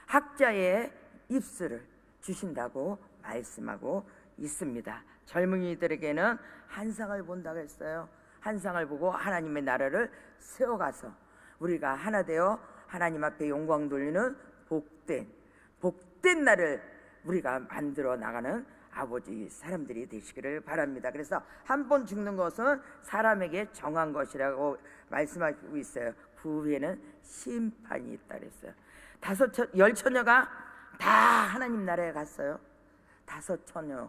학자의 입술을 주신다고 말씀하고 있습니다. 젊은이들에게는 환상을 본다고 했어요. 환상을 보고 하나님의 나라를 세워가서 우리가 하나 되어 하나님 앞에 영광 돌리는 복된 날을 우리가 만들어 나가는 아버지 사람들이 되시기를 바랍니다. 그래서 한 번 죽는 것은 사람에게 정한 것이라고 말씀하고 있어요. 그 후에는 심판이 있다 그랬어요. 10처녀가 다 하나님 나라에 갔어요. 5처녀,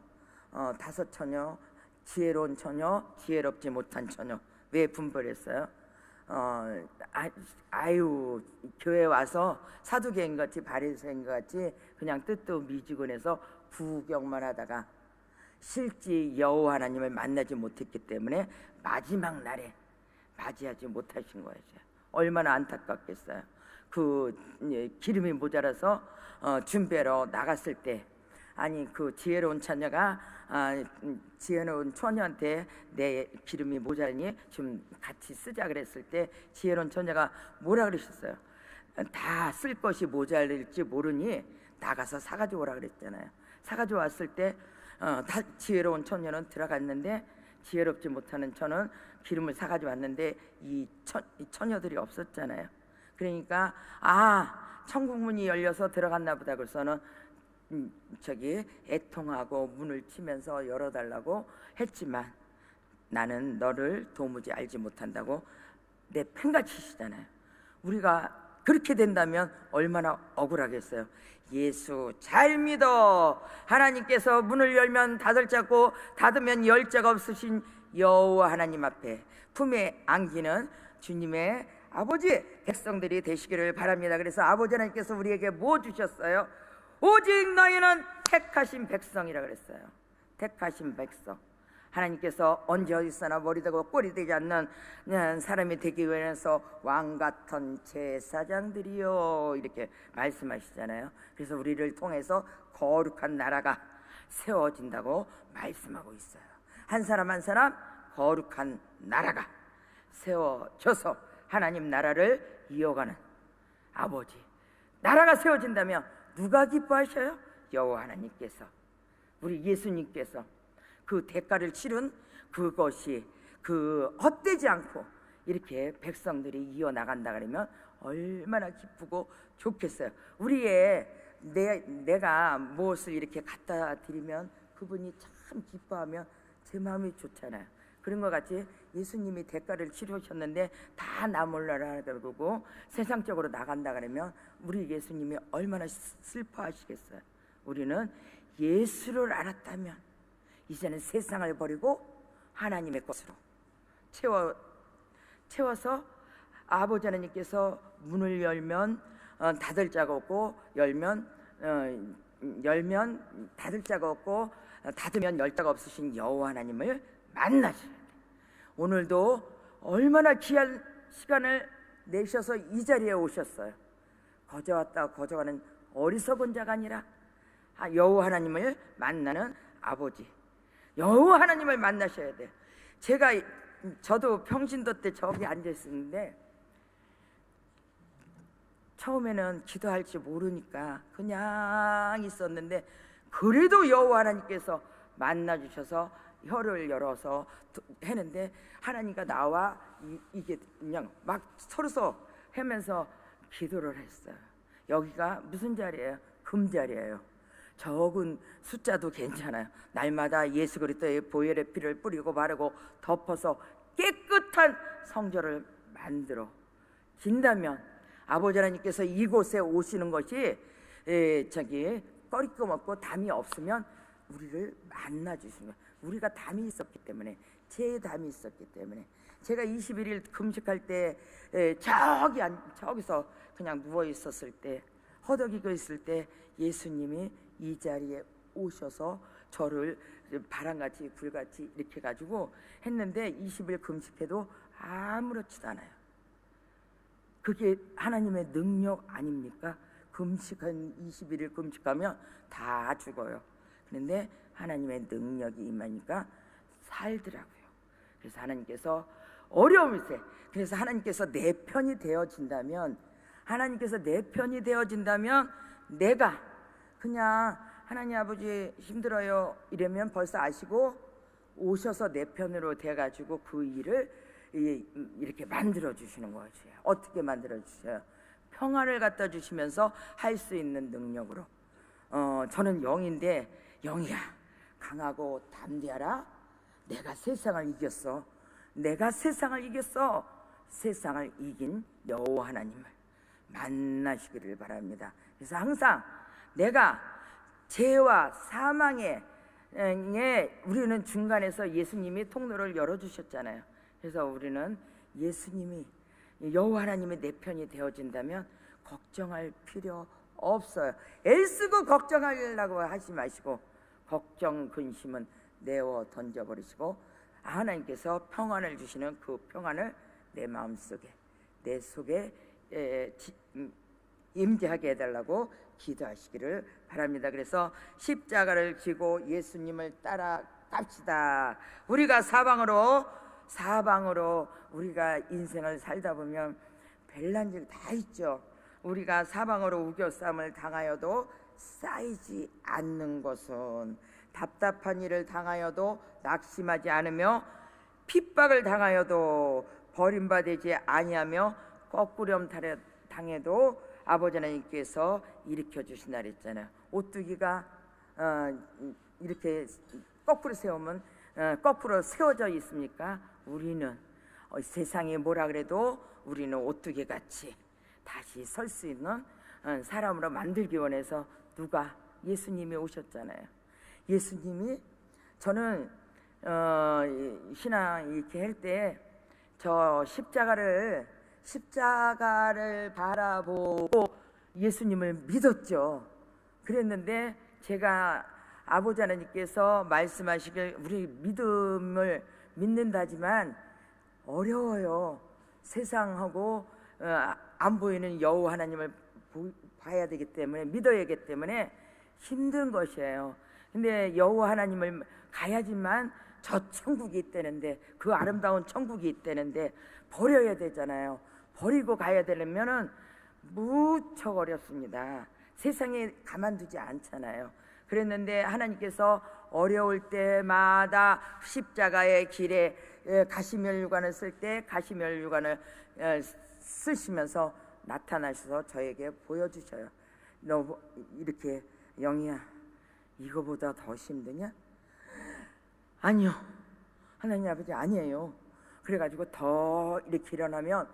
지혜로운 처녀, 지혜롭지 못한 처녀. 왜 분별했어요? 교회 와서 사두개인같이 바리새인같이 그냥 뜻도 미지근해서 구경만 하다가 실제 여호와 하나님을 만나지 못했기 때문에 마지막 날에 맞이하지 못하신 거예요. 얼마나 안타깝겠어요. 기름이 모자라서 준비하러 나갔을 때 그 지혜로운 처녀가 지혜로운 처녀한테 내 기름이 모자라니 좀 같이 쓰자 그랬을 때 지혜로운 처녀가 뭐라 그러셨어요? 다 쓸 것이 모자랄지 모르니 나가서 사가지고 오라 그랬잖아요. 사가지고 왔을 때 지혜로운 처녀는 들어갔는데 지혜롭지 못하는 처는 기름을 사가지고 왔는데 이 처녀들이 없었잖아요. 그러니까 천국문이 열려서 들어갔나 보다. 그래서는 애통하고 문을 치면서 열어달라고 했지만 나는 너를 도무지 알지 못한다고 내팽개치시잖아요. 우리가 그렇게 된다면 얼마나 억울하겠어요. 예수 잘 믿어. 하나님께서 문을 열면 닫을 자 없고 닫으면 열 자가 없으신 여호와 하나님 앞에 품에 안기는 주님의 아버지 백성들이 되시기를 바랍니다. 그래서 아버지 하나님께서 우리에게 뭐 주셨어요? 오직 너희는 택하신 백성이라 그랬어요. 택하신 백성. 하나님께서 언제 어디서나 머리 되고 꼬리 되지 않는 사람이 되기 위해서 왕 같은 제사장들이요 이렇게 말씀하시잖아요. 그래서 우리를 통해서 거룩한 나라가 세워진다고 말씀하고 있어요. 한 사람 한 사람 거룩한 나라가 세워져서 하나님 나라를 이어가는 아버지 나라가 세워진다면 누가 기뻐하셔요? 여호와 하나님께서, 우리 예수님께서 그 대가를 치른 그것이 헛되지 않고 이렇게 백성들이 이어나간다 그러면 얼마나 기쁘고 좋겠어요. 내가 무엇을 이렇게 갖다 드리면 그분이 참 기뻐하면 제 마음이 좋잖아요. 그런 것 같이 예수님이 대가를 치르셨는데 다 나 몰라라 그러고 세상적으로 나간다 그러면 우리 예수님이 얼마나 슬퍼하시겠어요. 우리는 예수를 알았다면 이제는 세상을 버리고 하나님의 것으로 세워서 아버지 하나님께서 문을 열면 닫을 자가 없고 열면 닫을 자가 없고 닫으면 열 자가 없으신 여호와 하나님을 만나셔야 돼. 오늘도 얼마나 귀한 시간을 내셔서 이 자리에 오셨어요. 거저왔다 거저가는 어리석은 자가 아니라 여호와 하나님을 만나는 아버지, 여호와 하나님을 만나셔야 돼요. 저도 평신도 때 저기 앉아 있었는데 처음에는 기도할 줄 모르니까 그냥 있었는데 그래도 여호와 하나님께서 만나 주셔서 혀를 열어서 했는데 하나님과 나와 이게 그냥 막 서로서 하면서 기도를 했어요. 여기가 무슨 자리예요? 금자리예요. 적은 숫자도 괜찮아요. 날마다 예수 그리스도의 보혈의 피를 뿌리고 바르고 덮어서 깨끗한 성전을 만들어 진다면 아버지 하나님께서 이곳에 오시는 것이 꺼리낌 없고 담이 없으면 우리를 만나 주시는 거예요. 우리가 담이 있었기 때문에, 제 담이 있었기 때문에 제가 21일 금식할 때 저기서 그냥 누워 있었을 때, 허덕이고 있을 때 예수님이 이 자리에 오셔서 저를 바람같이 불같이 이렇게 가지고 했는데 20일 금식해도 아무렇지도 않아요. 그게 하나님의 능력 아닙니까? 금식한 21일 금식하면 다 죽어요. 그런데 하나님의 능력이 임하니까 살더라고요. 그래서 하나님께서 어려움일세, 그래서 하나님께서 내 편이 되어진다면, 내가 그냥 하나님 아버지 힘들어요 이러면 벌써 아시고 오셔서 내 편으로 돼가지고 그 일을 이렇게 만들어 주시는 거죠. 어떻게 만들어 주셔요? 평안을 갖다 주시면서 할 수 있는 능력으로. 저는 영인데, 영이야 강하고 담대하라. 내가 세상을 이겼어. 세상을 이긴 여호와 하나님을 만나시기를 바랍니다. 그래서 항상 내가 죄와 사망에 우리는 중간에서 예수님이 통로를 열어주셨잖아요. 그래서 우리는 예수님이, 여호와 하나님의 내 편이 되어진다면 걱정할 필요 없어요. 애쓰고 걱정하려고 하지 마시고 걱정 근심은 내어 던져버리시고 하나님께서 평안을 주시는 그 평안을 내 마음속에, 내 속에 임재하게 해달라고 기도하시기를 바랍니다. 그래서 십자가를 지고 예수님을 따라 갑시다. 우리가 사방으로 우리가 인생을 살다 보면 별난 일 다 있죠. 우리가 사방으로 우겨쌈을 당하여도 쌓이지 않는 것은, 답답한 일을 당하여도 낙심하지 않으며, 핍박을 당하여도 버림받지 아니하며, 거꾸럼 당해도 아버지 하나님께서 일으켜 주신다 그랬잖아요. 오뚜기가 이렇게 거꾸로 세우면 거꾸로 세워져 있습니까? 우리는 세상이 뭐라 그래도 우리는 오뚜기 같이 다시 설 수 있는 사람으로 만들기 원해서 누가? 예수님이 오셨잖아요. 예수님이, 저는 신앙 이렇게 할 때 저 십자가를 바라보고 예수님을 믿었죠. 그랬는데 제가 아버지 하나님께서 말씀하시길 우리 믿음을 믿는다지만 어려워요. 세상하고 안 보이는 여호와 하나님을 봐야 되기 때문에, 믿어야 하기 때문에 힘든 것이에요. 근데 여호와 하나님을 가야지만 저 천국이 있다는데, 그 아름다운 천국이 있다는데 버려야 되잖아요. 버리고 가야 되려면은 무척 어렵습니다. 세상에 가만두지 않잖아요. 그랬는데 하나님께서 어려울 때마다 십자가의 길에 가시멸 유관을 쓸 때 가시멸 유관을 쓰시면서 나타나셔서 저에게 보여주셔요. 너 이렇게, 영이야 이거보다 더 힘드냐? 아니요, 하나님 아버지 아니에요. 그래가지고 더 이렇게 일어나면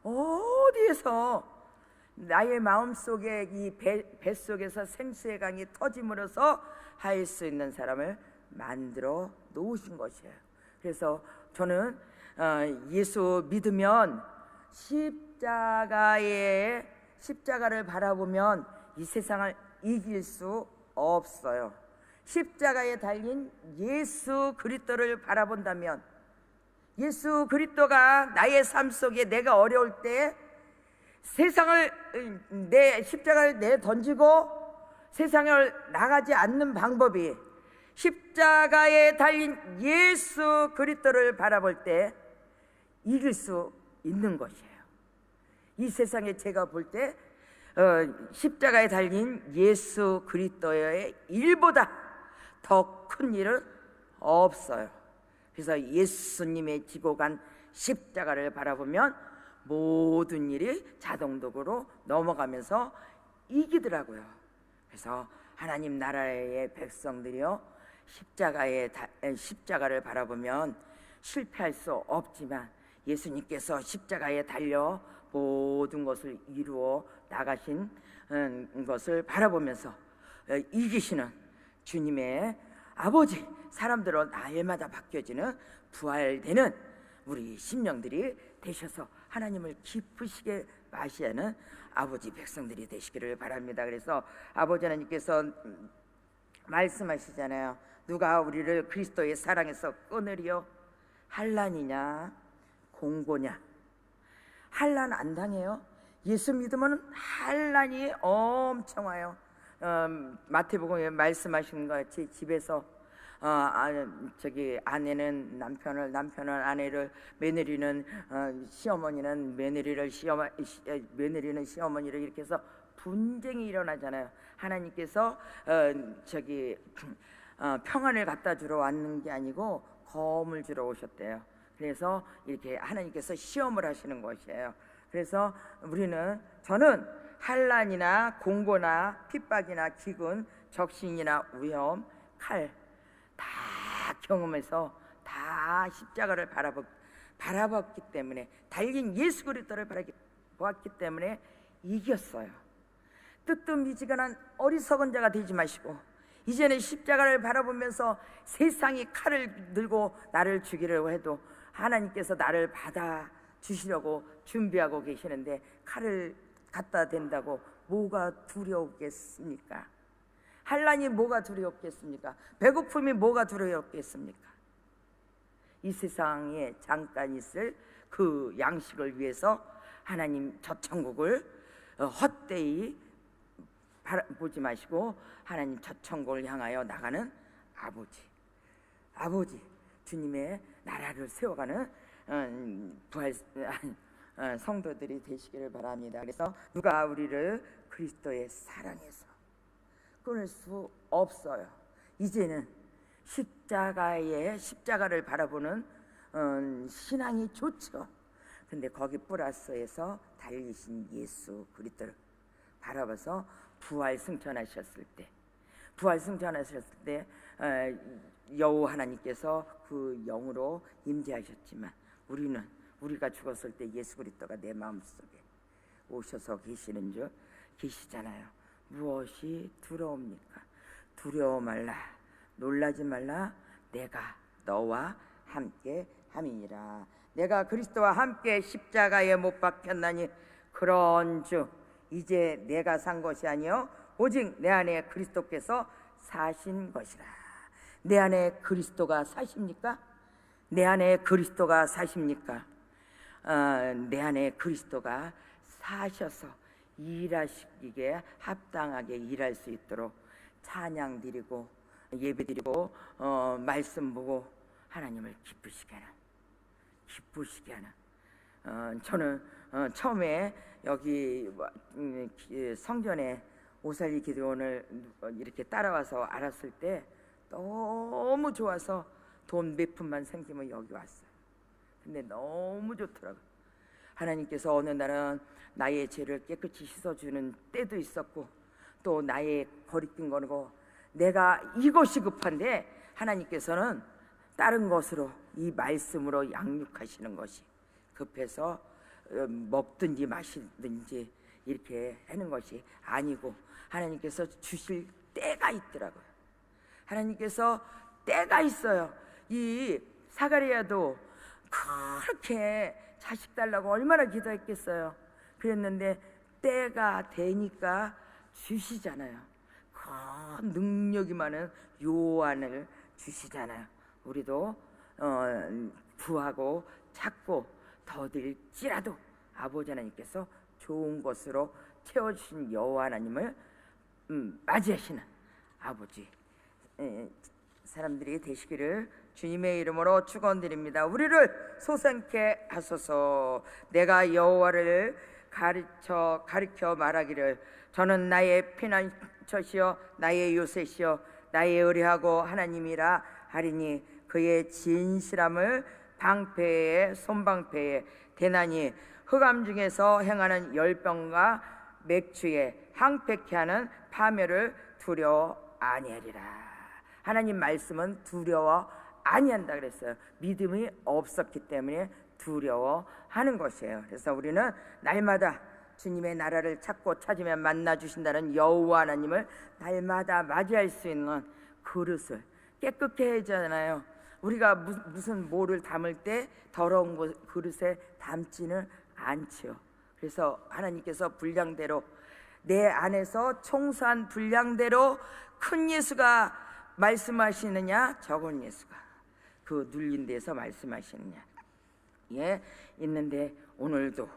어디에서 나의 마음속에 이 뱃속에서 생수의 강이 터짐으로써 할 수 있는 사람을 만들어 놓으신 것이에요. 그래서 저는 예수 믿으면 십자가를 바라보면 이 세상을 이길 수 없어요. 십자가에 달린 예수 그리스도를 바라본다면, 예수 그리스도가 나의 삶 속에 내가 어려울 때 십자가를 내 던지고 세상을 나가지 않는 방법이 십자가에 달린 예수 그리스도를 바라볼 때 이길 수 있는 것이에요. 이 세상에 제가 볼 때 십자가에 달린 예수 그리스도의 일보다 더 큰 일은 없어요. 그래서 예수님의 지고 간 십자가를 바라보면 모든 일이 자동적으로 넘어가면서 이기더라고요. 그래서 하나님 나라의 백성들이요, 십자가를 바라보면 실패할 수 없지만 예수님께서 십자가에 달려 모든 것을 이루어 나가신 것을 바라보면서 이기시는 주님의 아버지, 사람들은 날마다 바뀌어지는 부활되는 우리 심령들이 되셔서 하나님을 기쁘시게 마시는 아버지 백성들이 되시기를 바랍니다. 그래서 아버지 하나님께서 말씀하시잖아요. 누가 우리를 그리스도의 사랑에서 끊으리요? 환난이냐 공고냐? 환난 안 당해요. 예수 믿으면 환난이 엄청 와요. 마태복음에 말씀하신 것 같이 집에서 아내는 남편을, 남편은 아내를, 며느리는 시어머니는 며느리를, 며느리는 시어머니를, 이렇게 해서 분쟁이 일어나잖아요. 하나님께서 평안을 갖다 주러 왔는 게 아니고 검을 주러 오셨대요. 그래서 이렇게 하나님께서 시험을 하시는 것이에요. 그래서 저는 환난이나 공고나 핍박이나 기근, 적신이나 위험, 칼 다 경험해서 다 십자가를 바라봤기 때문에, 달린 예수 그리스도를 보았기 때문에 이겼어요. 뜨뜻미지근한 어리석은 자가 되지 마시고 이제는 십자가를 바라보면서 세상이 칼을 들고 나를 죽이려고 해도 하나님께서 나를 받아 주시려고 준비하고 계시는데 칼을 갖다 댄다고 뭐가 두려웠겠습니까? 환난이 뭐가 두려웠겠습니까? 배고픔이 뭐가 두려웠겠습니까? 이 세상에 잠깐 있을 그 양식을 위해서 하나님 저 천국을 헛되이 보지 마시고 하나님 저 천국을 향하여 나가는 아버지 주님의 나라를 세워가는 부활 성도들이 되시기를 바랍니다. 그래서 누가 우리를 그리스도의 사랑에서 끊을 수 없어요. 이제는 십자가를 바라보는 신앙이 좋죠. 근데 거기 플러스에서 달리신 예수 그리스도를 바라봐서 부활 승천하셨을 때 여호 하나님께서 그 영으로 임재하셨지만 우리가 죽었을 때 예수 그리스도가 내 마음속에 오셔서 계시잖아요. 무엇이 두려웁니까? 두려워 말라, 놀라지 말라. 내가 너와 함께 함이니라. 내가 그리스도와 함께 십자가에 못 박혔나니 그런즉 이제 내가 산 것이 아니요 오직 내 안에 그리스도께서 사신 것이라. 내 안에 그리스도가 사십니까? 내 안에 그리스도가 사십니까? 내 안에 그리스도가 사셔서 일하시기에 합당하게 일할 수 있도록 찬양 드리고 예배 드리고 말씀 보고 하나님을 기쁘시게 하는 저는 처음에 여기 성전에 오살리 기도원을 이렇게 따라와서 알았을 때 너무 좋아서 돈 몇 푼만 생기면 여기 왔어요. 근데 너무 좋더라고요. 하나님께서 어느 날은 나의 죄를 깨끗이 씻어주는 때도 있었고 또 나의 거리낀 거고 내가 이것이 급한데 하나님께서는 다른 것으로 이 말씀으로 양육하시는 것이 급해서 먹든지 마시든지 이렇게 하는 것이 아니고 하나님께서 주실 때가 있더라고요. 하나님께서 때가 있어요. 이 사가랴도 그렇게 자식 달라고 얼마나 기도했겠어요. 그랬는데 때가 되니까 주시잖아요. 큰 능력이 많은 요한을 주시잖아요. 우리도 구하고 찾고 더딜지라도 아버지 하나님께서 좋은 것으로 채워주신 여호와 하나님을 맞이하시는 아버지 사람들이 되시기를 주님의 이름으로 축원드립니다. 우리를 소생케 하소서. 내가 여호와를 가르쳐 말하기를 저는 나의 피난처시여 나의 요새시여 나의 의뢰하고 하나님이라 하리니 그의 진실함을 방패에 손방패에 대나니 흑암 중에서 행하는 열병과 맥주에 항폐케 하는 파멸을 두려워 아니하리라. 하나님 말씀은 두려워 아니한다 그랬어요. 믿음이 없었기 때문에 두려워하는 것이에요. 그래서 우리는 날마다 주님의 나라를 찾고 찾으면 만나 주신다는 여호와 하나님을 날마다 맞이할 수 있는 그릇을 깨끗게 해주잖아요. 우리가 무슨 뭐를 담을 때 더러운 그릇에 담지는 않지요. 그래서 하나님께서 분량대로 내 안에서 총수한 분량대로 큰 예수가 말씀하시느냐 적은 예수가 그 눌린 데서 말씀하시느냐 있는데 오늘도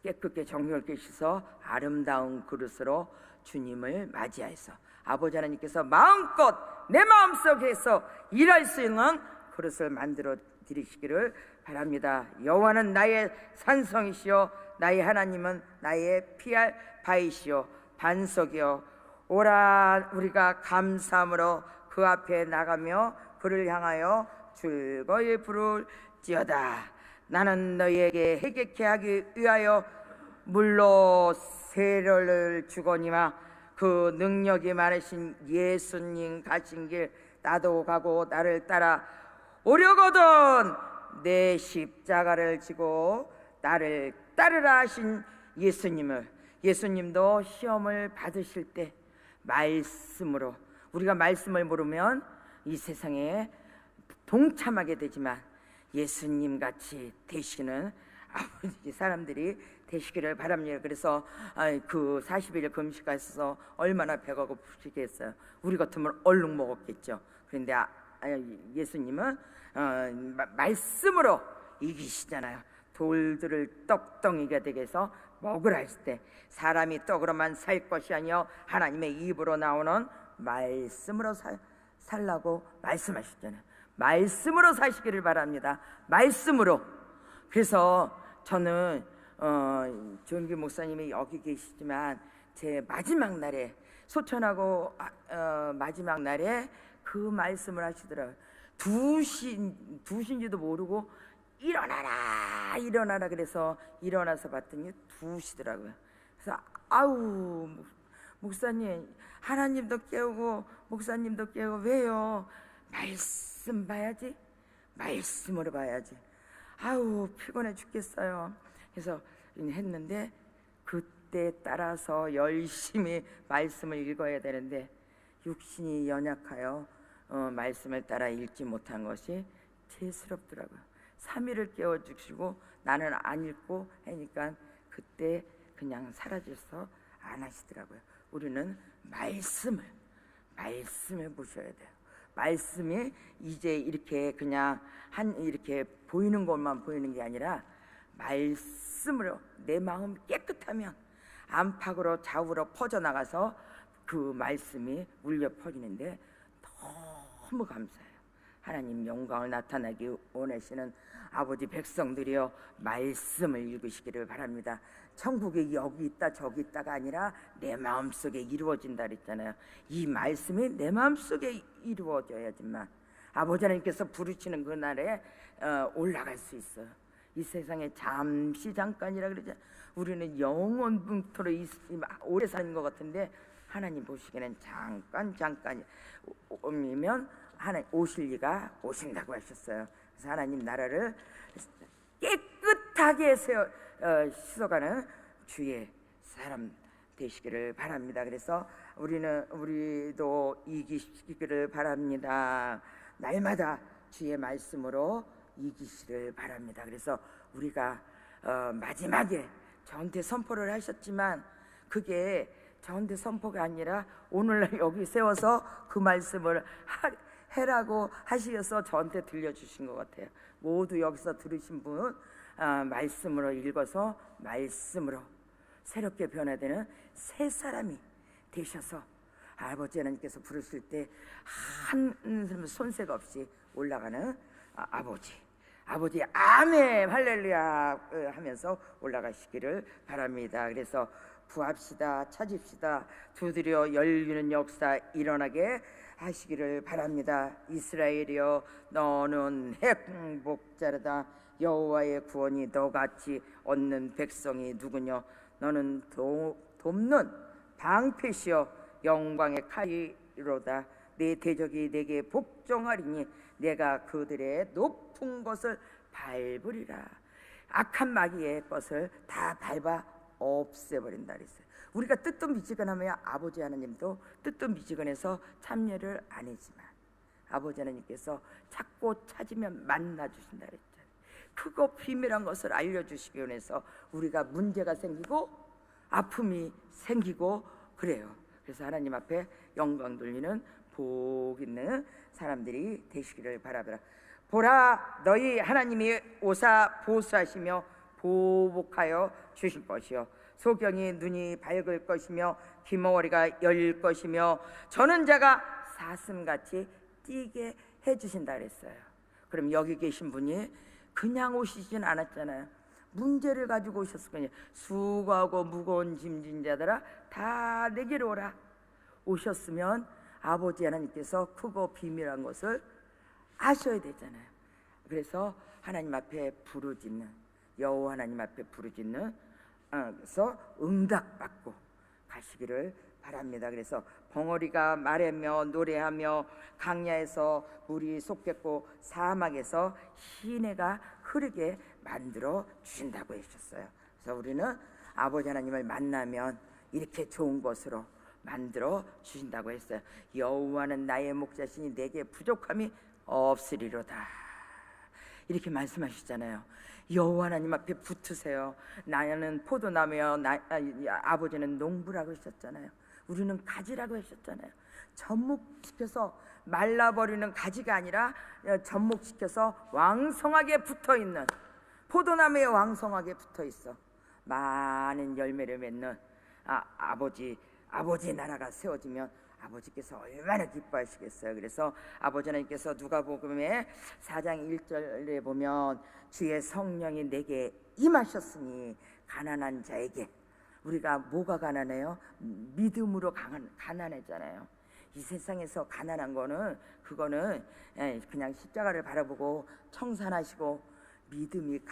깨끗게 정결케 씻어 아름다운 그릇으로 주님을 맞이하여서 아버지 하나님께서 마음껏 내 마음속에서 일할 수 있는 그릇을 만들어 드리시기를 바랍니다. 여호와는 나의 산성이시요 나의 하나님은 나의 피할 바이시요 반석이요 오라 우리가 감사함으로 그 앞에 나가며 그를 향하여 즐거이 부를지어다. 나는 너희에게 해결케 하기 위하여 물로 세례를 주거니와 그 능력이 많으신 예수님 가신 길 나도 가고 나를 따라 오려거든 내 십자가를 지고 나를 따르라 하신 예수님도 시험을 받으실 때 말씀으로 우리가 말씀을 모르면 이 세상에 동참하게 되지만 예수님 같이 되시는 아버지 사람들이 되시기를 바랍니다. 그래서 그 40일 금식하셔서 얼마나 배가 고프시겠어요. 우리 같으면 얼른 먹었겠죠. 그런데 예수님은 말씀으로 이기시잖아요. 돌들을 떡덩이가 되게 해서 먹으라 했을 때 사람이 떡으로만 살 것이 아니요 하나님의 입으로 나오는 말씀으로 살라고 말씀하셨잖아요. 말씀으로 사시기를 바랍니다. 말씀으로. 그래서 저는 조은기 목사님이 여기 계시지만 제 마지막 날에 소천하고 마지막 날에 그 말씀을 하시더라고요. 2시인지도 모르고 일어나라 그래서 일어나서 봤더니 2시더라고요. 그래서 아우 목사님 하나님도 깨우고 목사님도 깨우고 왜요? 말씀 봐야지. 말씀으로 봐야지. 아우 피곤해 죽겠어요. 그래서 했는데 그때 따라서 열심히 말씀을 읽어야 되는데 육신이 연약하여 말씀을 따라 읽지 못한 것이 죄스럽더라고요. 3일을 깨워주시고 나는 안 읽고 하니까 그때 그냥 사라져서 안 하시더라고요. 우리는 말씀을 보셔야 돼요. 말씀이 이제 이렇게 그냥 이렇게 보이는 것만 보이는 게 아니라 말씀으로 내 마음 깨끗하면 안팎으로 좌우로 퍼져나가서 그 말씀이 울려 퍼지는데 너무 감사해요. 하나님 영광을 나타나기 원하시는 아버지 백성들이여 말씀을 읽으시기를 바랍니다. 천국이 여기 있다 저기 있다가 아니라 내 마음속에 이루어진다 그랬잖아요. 이 말씀이 내 마음속에 이루어져야지만 아버지 하나님께서 부르시는 그날에 올라갈 수 있어요. 이 세상에 잠깐이라 그러잖아요. 우리는 영원토록 오래 사는 것 같은데 하나님 보시기에는 잠깐이면 하나님 오실 리가 오신다고 하셨어요. 그래서 하나님 나라를 깨끗하게 씻어가는 주의 사람 되시기를 바랍니다. 그래서 우리도 이기시기를 바랍니다. 날마다 주의 말씀으로 이기시를 바랍니다. 그래서 우리가 마지막에 저한테 선포를 하셨지만 그게 저한테 선포가 아니라 오늘날 여기 세워서 그 말씀을 해라고 하시어서 저한테 들려주신 것 같아요. 모두 여기서 들으신 분 말씀으로 읽어서 말씀으로 새롭게 변화되는 새 사람이 되셔서 아버지 하나님께서 부르실 때 한 손색 없이 올라가는 아버지 아멘 할렐루야 하면서 올라가시기를 바랍니다. 그래서 구합시다, 찾읍시다, 두드려 열리는 역사 일어나게 하시기를 바랍니다. 이스라엘이여 너는 행복자르다. 여호와의 구원이 너같이 얻는 백성이 누구냐. 너는 돕는 방패시여 영광의 칼이로다. 내 대적이 내게 복종하리니 내가 그들의 높은 것을 밟으리라. 악한 마귀의 것을 다 밟아 없애버린다 그랬어요. 우리가 뜨뜻미지근하면 아버지 하나님도 뜨뜻미지근해서 참여를 안 하지만 아버지 하나님께서 찾고 찾으면 만나주신다 그랬잖아요. 크고 비밀한 것을 알려주시기 위해서 우리가 문제가 생기고 아픔이 생기고 그래요. 그래서 하나님 앞에 영광 돌리는 복 있는 사람들이 되시기를 바라보라. 보라 너희 하나님이 오사 보수하시며 보복하여 주실 것이요 소경이 눈이 밝을 것이며 귀머거리가 열릴 것이며 저는 자가 사슴같이 뛰게 해주신다 그랬어요. 그럼 여기 계신 분이 그냥 오시진 않았잖아요. 문제를 가지고 오셨을 거예요. 수고하고 무거운 짐진 자들아 다 내게로 오라. 오셨으면 아버지 하나님께서 크고 비밀한 것을 아셔야 되잖아요. 그래서 하나님 앞에 부르짖는 여호와 하나님 앞에 부르짖는 그래서 응답받고 가시기를 바랍니다. 그래서 벙어리가 말하며 노래하며 강야에서 물이 솟겠고 사막에서 시내가 흐르게 만들어 주신다고 하셨어요. 그래서 우리는 아버지 하나님을 만나면 이렇게 좋은 것으로 만들어 주신다고 했어요. 여호와는 나의 목자시니 내게 부족함이 없으리로다 이렇게 말씀하시잖아요. 여호와 하나님 앞에 붙으세요. 나는 포도나무여 아버지는 농부라고 하셨잖아요. 우리는 가지라고 하셨잖아요. 접목시켜서 말라버리는 가지가 아니라 접목시켜서 왕성하게 붙어있는 포도나무에 왕성하게 붙어있어 많은 열매를 맺는 아버지 나라가 세워지면 아버지께서 얼마나 기뻐하시겠어요. 그래서 아버지 하나님께서 누가복음의 4장 1절에 보면 주의 성령이 내게 임하셨으니 가난한 자에게 우리가 뭐가 가난해요? 믿음으로 가난했잖아요. 이 세상에서 가난한 거는 그거는 그냥 십자가를 바라보고 청산하시고 믿음이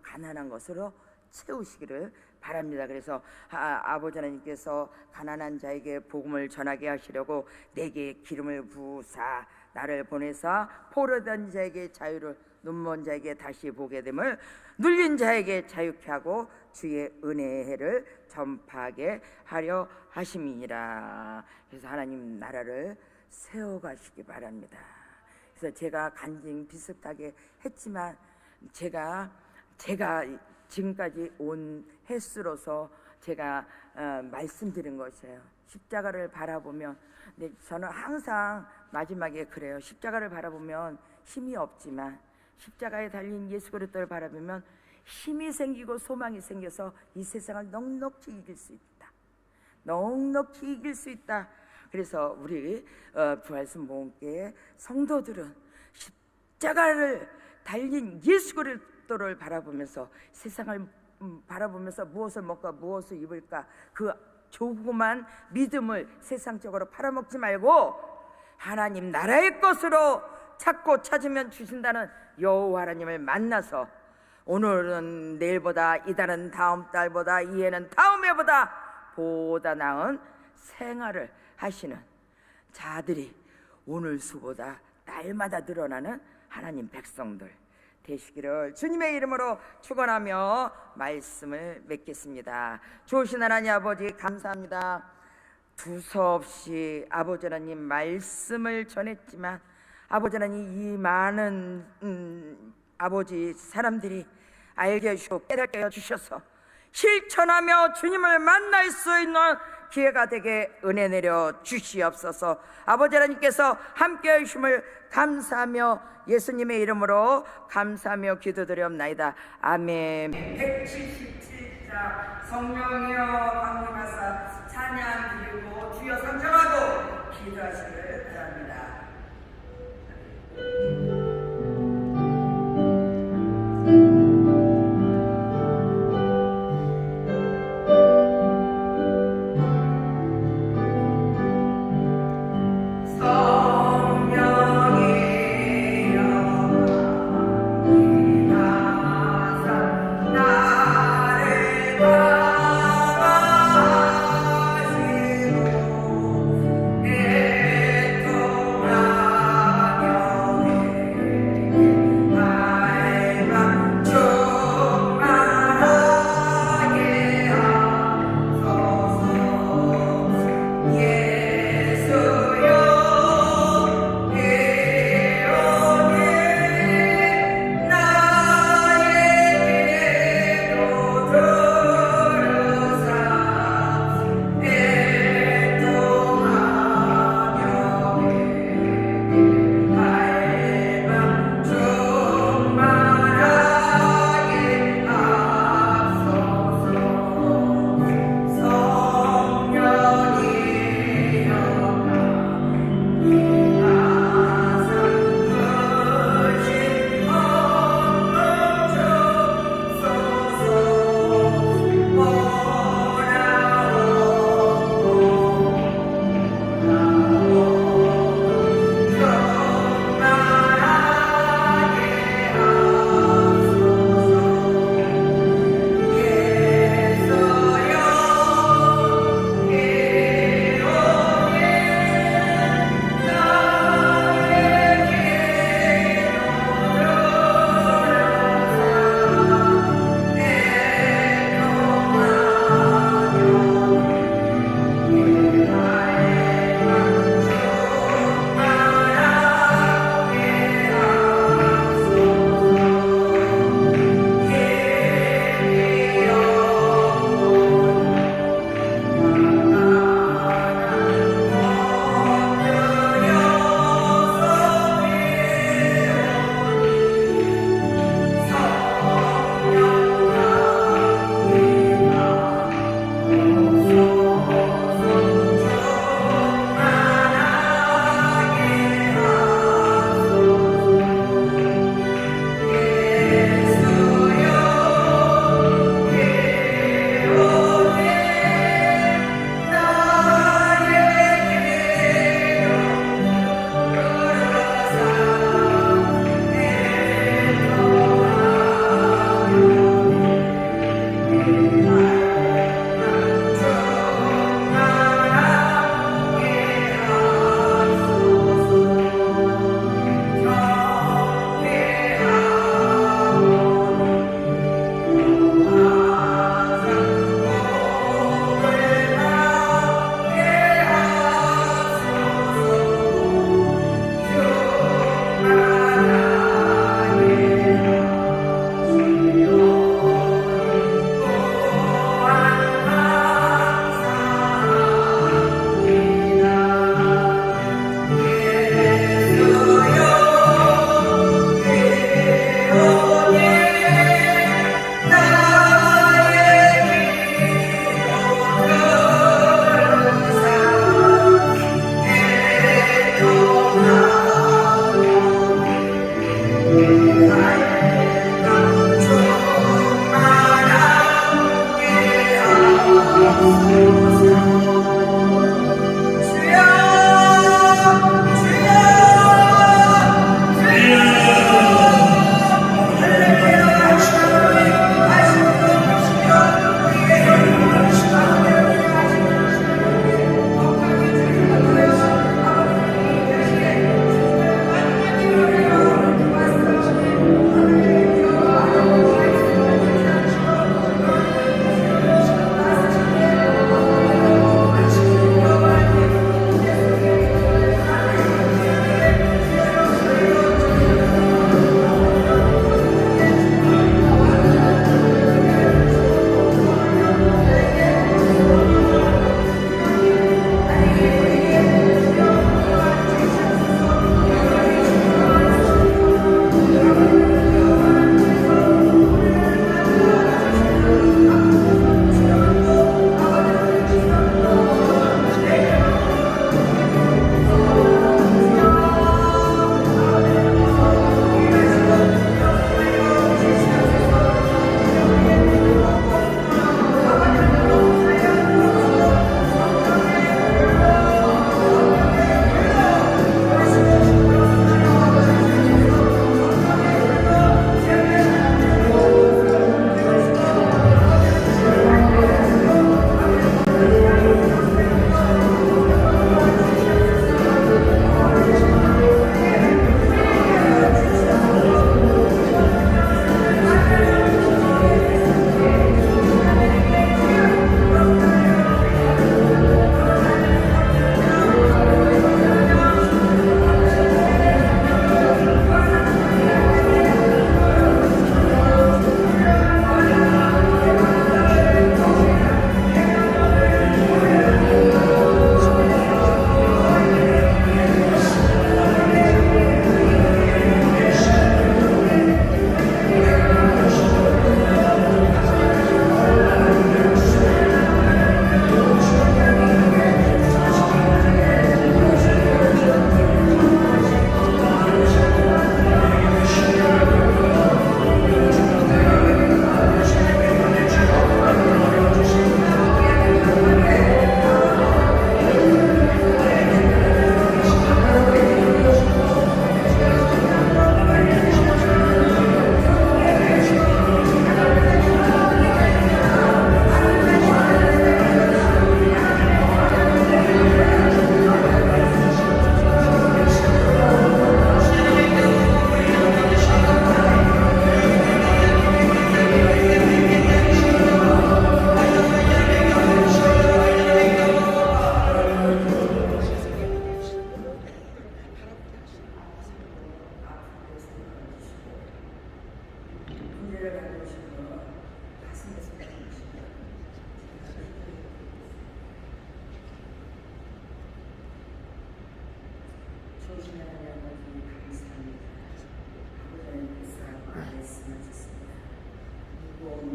가난한 것으로 채우시기를 바랍니다. 그래서 아버지 하나님께서 가난한 자에게 복음을 전하게 하시려고 내게 기름을 부으사 나를 보내사 포로된 자에게 자유를 눈먼 자에게 다시 보게 됨을 눌린 자에게 자유케 하고 주의 은혜의 해를 전파하게 하려 하심이니라. 그래서 하나님 나라를 세워가시기 바랍니다. 그래서 제가 간증 비슷하게 했지만 제가 지금까지 온 횟수로서 제가 말씀드린 것이에요. 십자가를 바라보면 저는 항상 마지막에 그래요. 십자가를 바라보면 힘이 없지만 십자가에 달린 예수 그리스도를 바라보면 힘이 생기고 소망이 생겨서 이 세상을 넉넉히 이길 수 있다. 넉넉히 이길 수 있다. 그래서 우리 부활선 모험교회 성도들은 십자가를 달린 예수 그리스도를 바라보면서 세상을 바라보면서 무엇을 먹고 무엇을 입을까 그 조그만 믿음을 세상적으로 팔아먹지 말고 하나님 나라의 것으로 찾고 찾으면 주신다는 여호와 하나님을 만나서 오늘은 내일보다 이달은 다음 달보다 이해는 다음 해보다 보다 나은 생활을 하시는 자들이 오늘 수보다 날마다 늘어나는 하나님 백성들 되시기를 주님의 이름으로 축원하며 말씀을 맺겠습니다. 좋으신 하나님 아버지 감사합니다. 두서없이 아버지 하나님 말씀을 전했지만 아버지 하나님 이 많은 아버지 사람들이 알게 해주시고 깨닫게 해주셔서 실천하며 주님을 만날 수 있는 기회가 되게 은혜 내려 주시옵소서. 아버지 하나님께서 함께 해주심을 감사하며 예수님의 이름으로 감사하며 기도드리옵나이다. 아멘. 177자 성령이여 강림하사 찬양 드리고 주여 상정하고 기도하시길 바랍니다.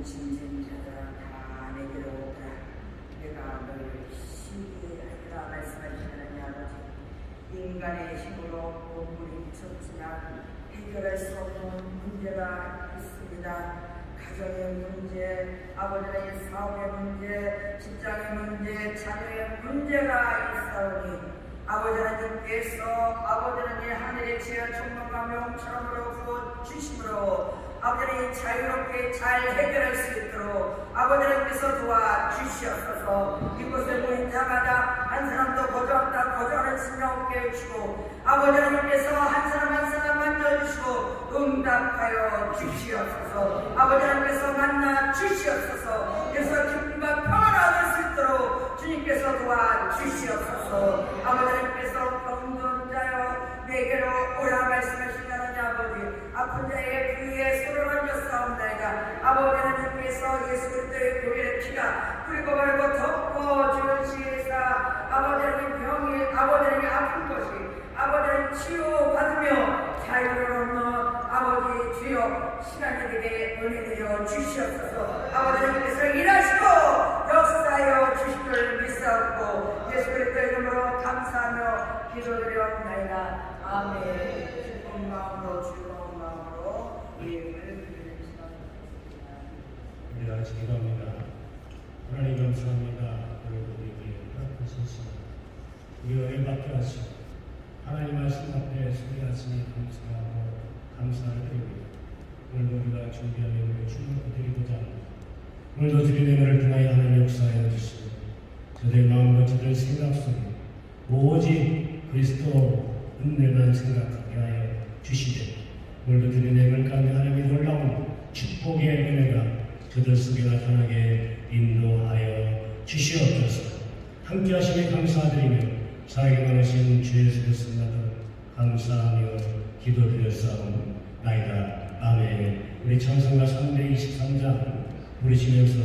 짐진 자들아 다 내게로 오라. 내가 너희를 쉬게 하리라 말씀하시는 아버지. 인간의 힘으로 몸부림 쳤지만 해결할 수 없는 문제가 있습니다. 가정의 문제, 아버지의 사업의 문제, 직장의 문제, 자녀의 문제가 있사오니 아버지 하나님께서 아버지 하나님 하늘의 지하 총명과 명처럼으로 부어 주심으로 아버지는 자유롭게 잘 해결할 수 있도록 아버지 하나님께서 도와주시옵소서. 이곳에 모인 자마다 한 사람도 거저하는 신경 없게 해주시고 아버지 하나님께서 한 사람 한 사람 만져주시고 응답하여 주시옵소서. 아버지 하나님께서 만나 주시옵소서. 그래서 기쁨과 평안을 얻을 수 있도록 주님께서 도와주시옵소서. 아버지 하나님께서 병든 자여 내게로 오라 말씀하신 하나님 아버지, 아픈 자의 부위에 손을 얹어 싸움나이다. 아버지 하나님께서 예수 그리스도의 보혈의 피가 끓고 말고 덮어 주시사 아버지 하나님 병이 아버지 하나님 아픈 것이 아버지 하나님 치유받으며 자유를 얻는 아버지 주여 시간이 되게 은혜 되어 주시옵소서. 아버지 하나님께서 일하시고 역사하여 주시기를 믿사옵고 예수 그리스도의 이름으로 감사하며 기도드리옵나이다. 아멘. 기쁜 마음으로 즐거운 마음으로 예배를 드리는 시간입니다.
우리 같이 기도합니다. 하나님 감사합니다. 그리고 우리에게 허락하신 시간 우리 은혜 받게 하시고 하나님 말씀 앞에 소리하시니 감사하고 감사를 드립니다. 오늘도 우리가 준비한 예물을 주님께 드리고자 합니다. 오늘도 주님의 예물을 통하여 하나님 역사하여 주시고 저들의 마음과 저들의 생각 속에 오직 그리스도 은혜만 생각하게 하여 주시되 오늘도 주님의 예물 가운데 하나님의 놀라운 축복의 은혜가 저들 속에 나타나게 인도하여 주시옵소서. 함께 하심에 감사드리며 사에게 많으신 주 예수 그리스도를 감사하며 기도드렸사옵나이다. 아멘. 우리 찬송가 323장 부르시면서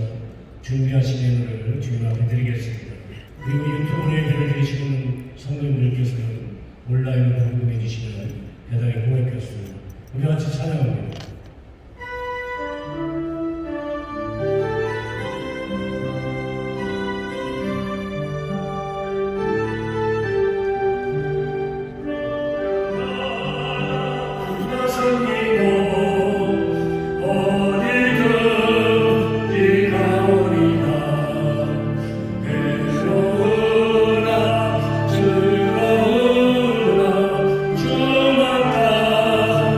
준비하신 예물을 주님 앞에 드리겠습니다. 그리고 유튜브로 예배를 드리시는 성도님들께서는 온라인으로 헌금해 주시면 대단히 고맙겠습니다. 우리 같이 찬양합니다.
주만 따라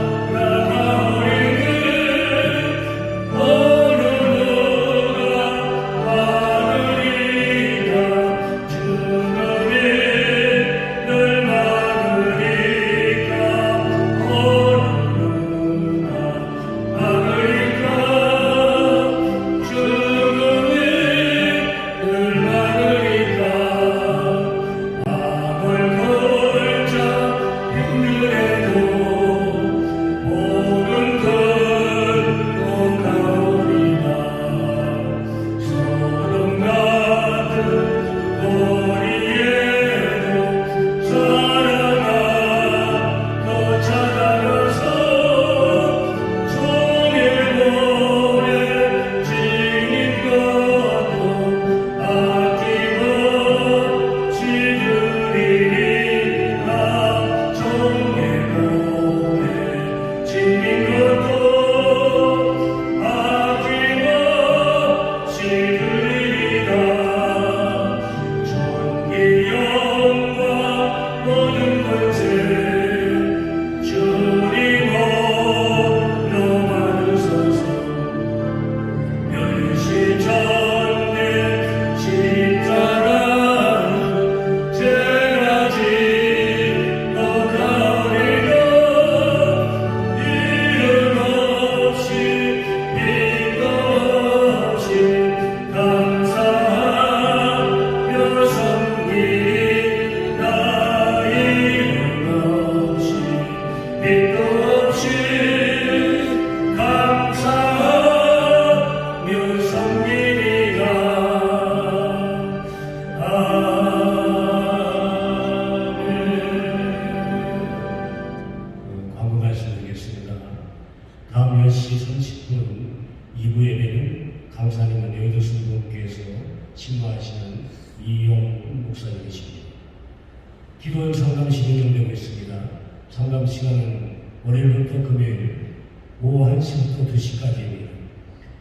기도하는 시간은 월요일부터 금요일 오후 1시부터 2시까지입니다.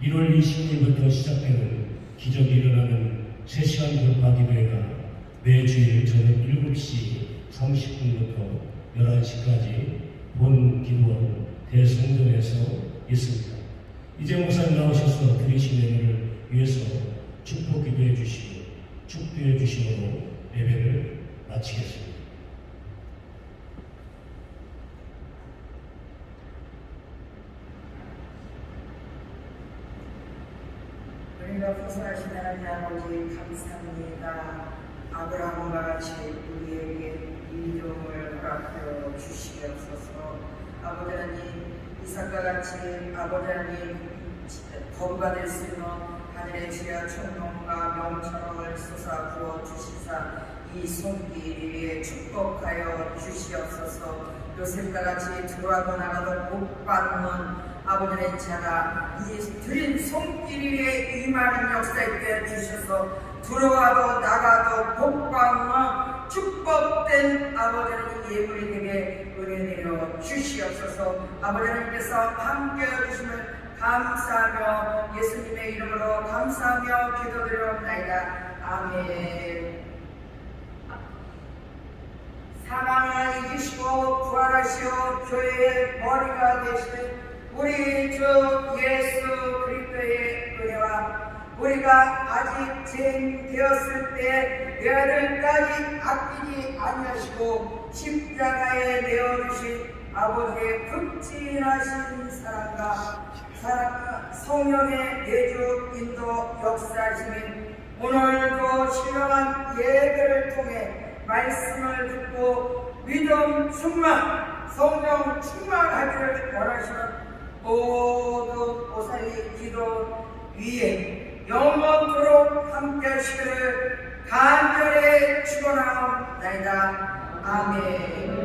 1월 20일부터 시작되는 기적이 일어나는 3시간 돌파 기도회가 매주일 저녁 7시 30분부터 11시까지 본 기도원 대성전에서 있습니다. 이제 목사님 나오셔서 드리신 예물을 위해서 축복 기도해 주시고 축도해 주심으로 예배를 마치겠습니다.
우리가 보살하신 하나님 아버지 감사합니다. 아브라함과 같이 우리에게 믿음을 허락하여 주시옵소서. 아버지 하나님, 이삭과 같이 아버지 하나님 거부가 될 수 있는 하늘의 지하 천명과 명철을 쏟아 부어 주시사 이 손길에 축복하여 주시옵소서. 요셉과 같이 들어와도 나가도 복 받는 아버지의 자가 이 드린 손길 위에 임하는 역사 있게 주셔서 들어와도 나가도 복 받는 축복된 아버지의 예물이 되게 은혜 내려 주시옵소서. 아버지 하나님께서 함께 해주심을 감사하며 예수님의 이름으로 감사하며 기도드리옵나이다. 아멘. 사망을 이기시고 부활하시어 교회의 머리가 되신 우리 주 예수 그리스도의 은혜와 우리가 아직 죄인 되었을 때 내아들까지 아끼지 아니하시고 십자가에 내어주신 아버지의 극진하신 사랑과 성령의 내주 인도 역사하심이 오늘도 신령한 예배를 통해 말씀을 듣고 믿음 충만, 성령 충만하기를 원하시는 모든 보살이 기도 위에 영원토록 함께 하시기를 간절히 축원하옵나이다. 아멘.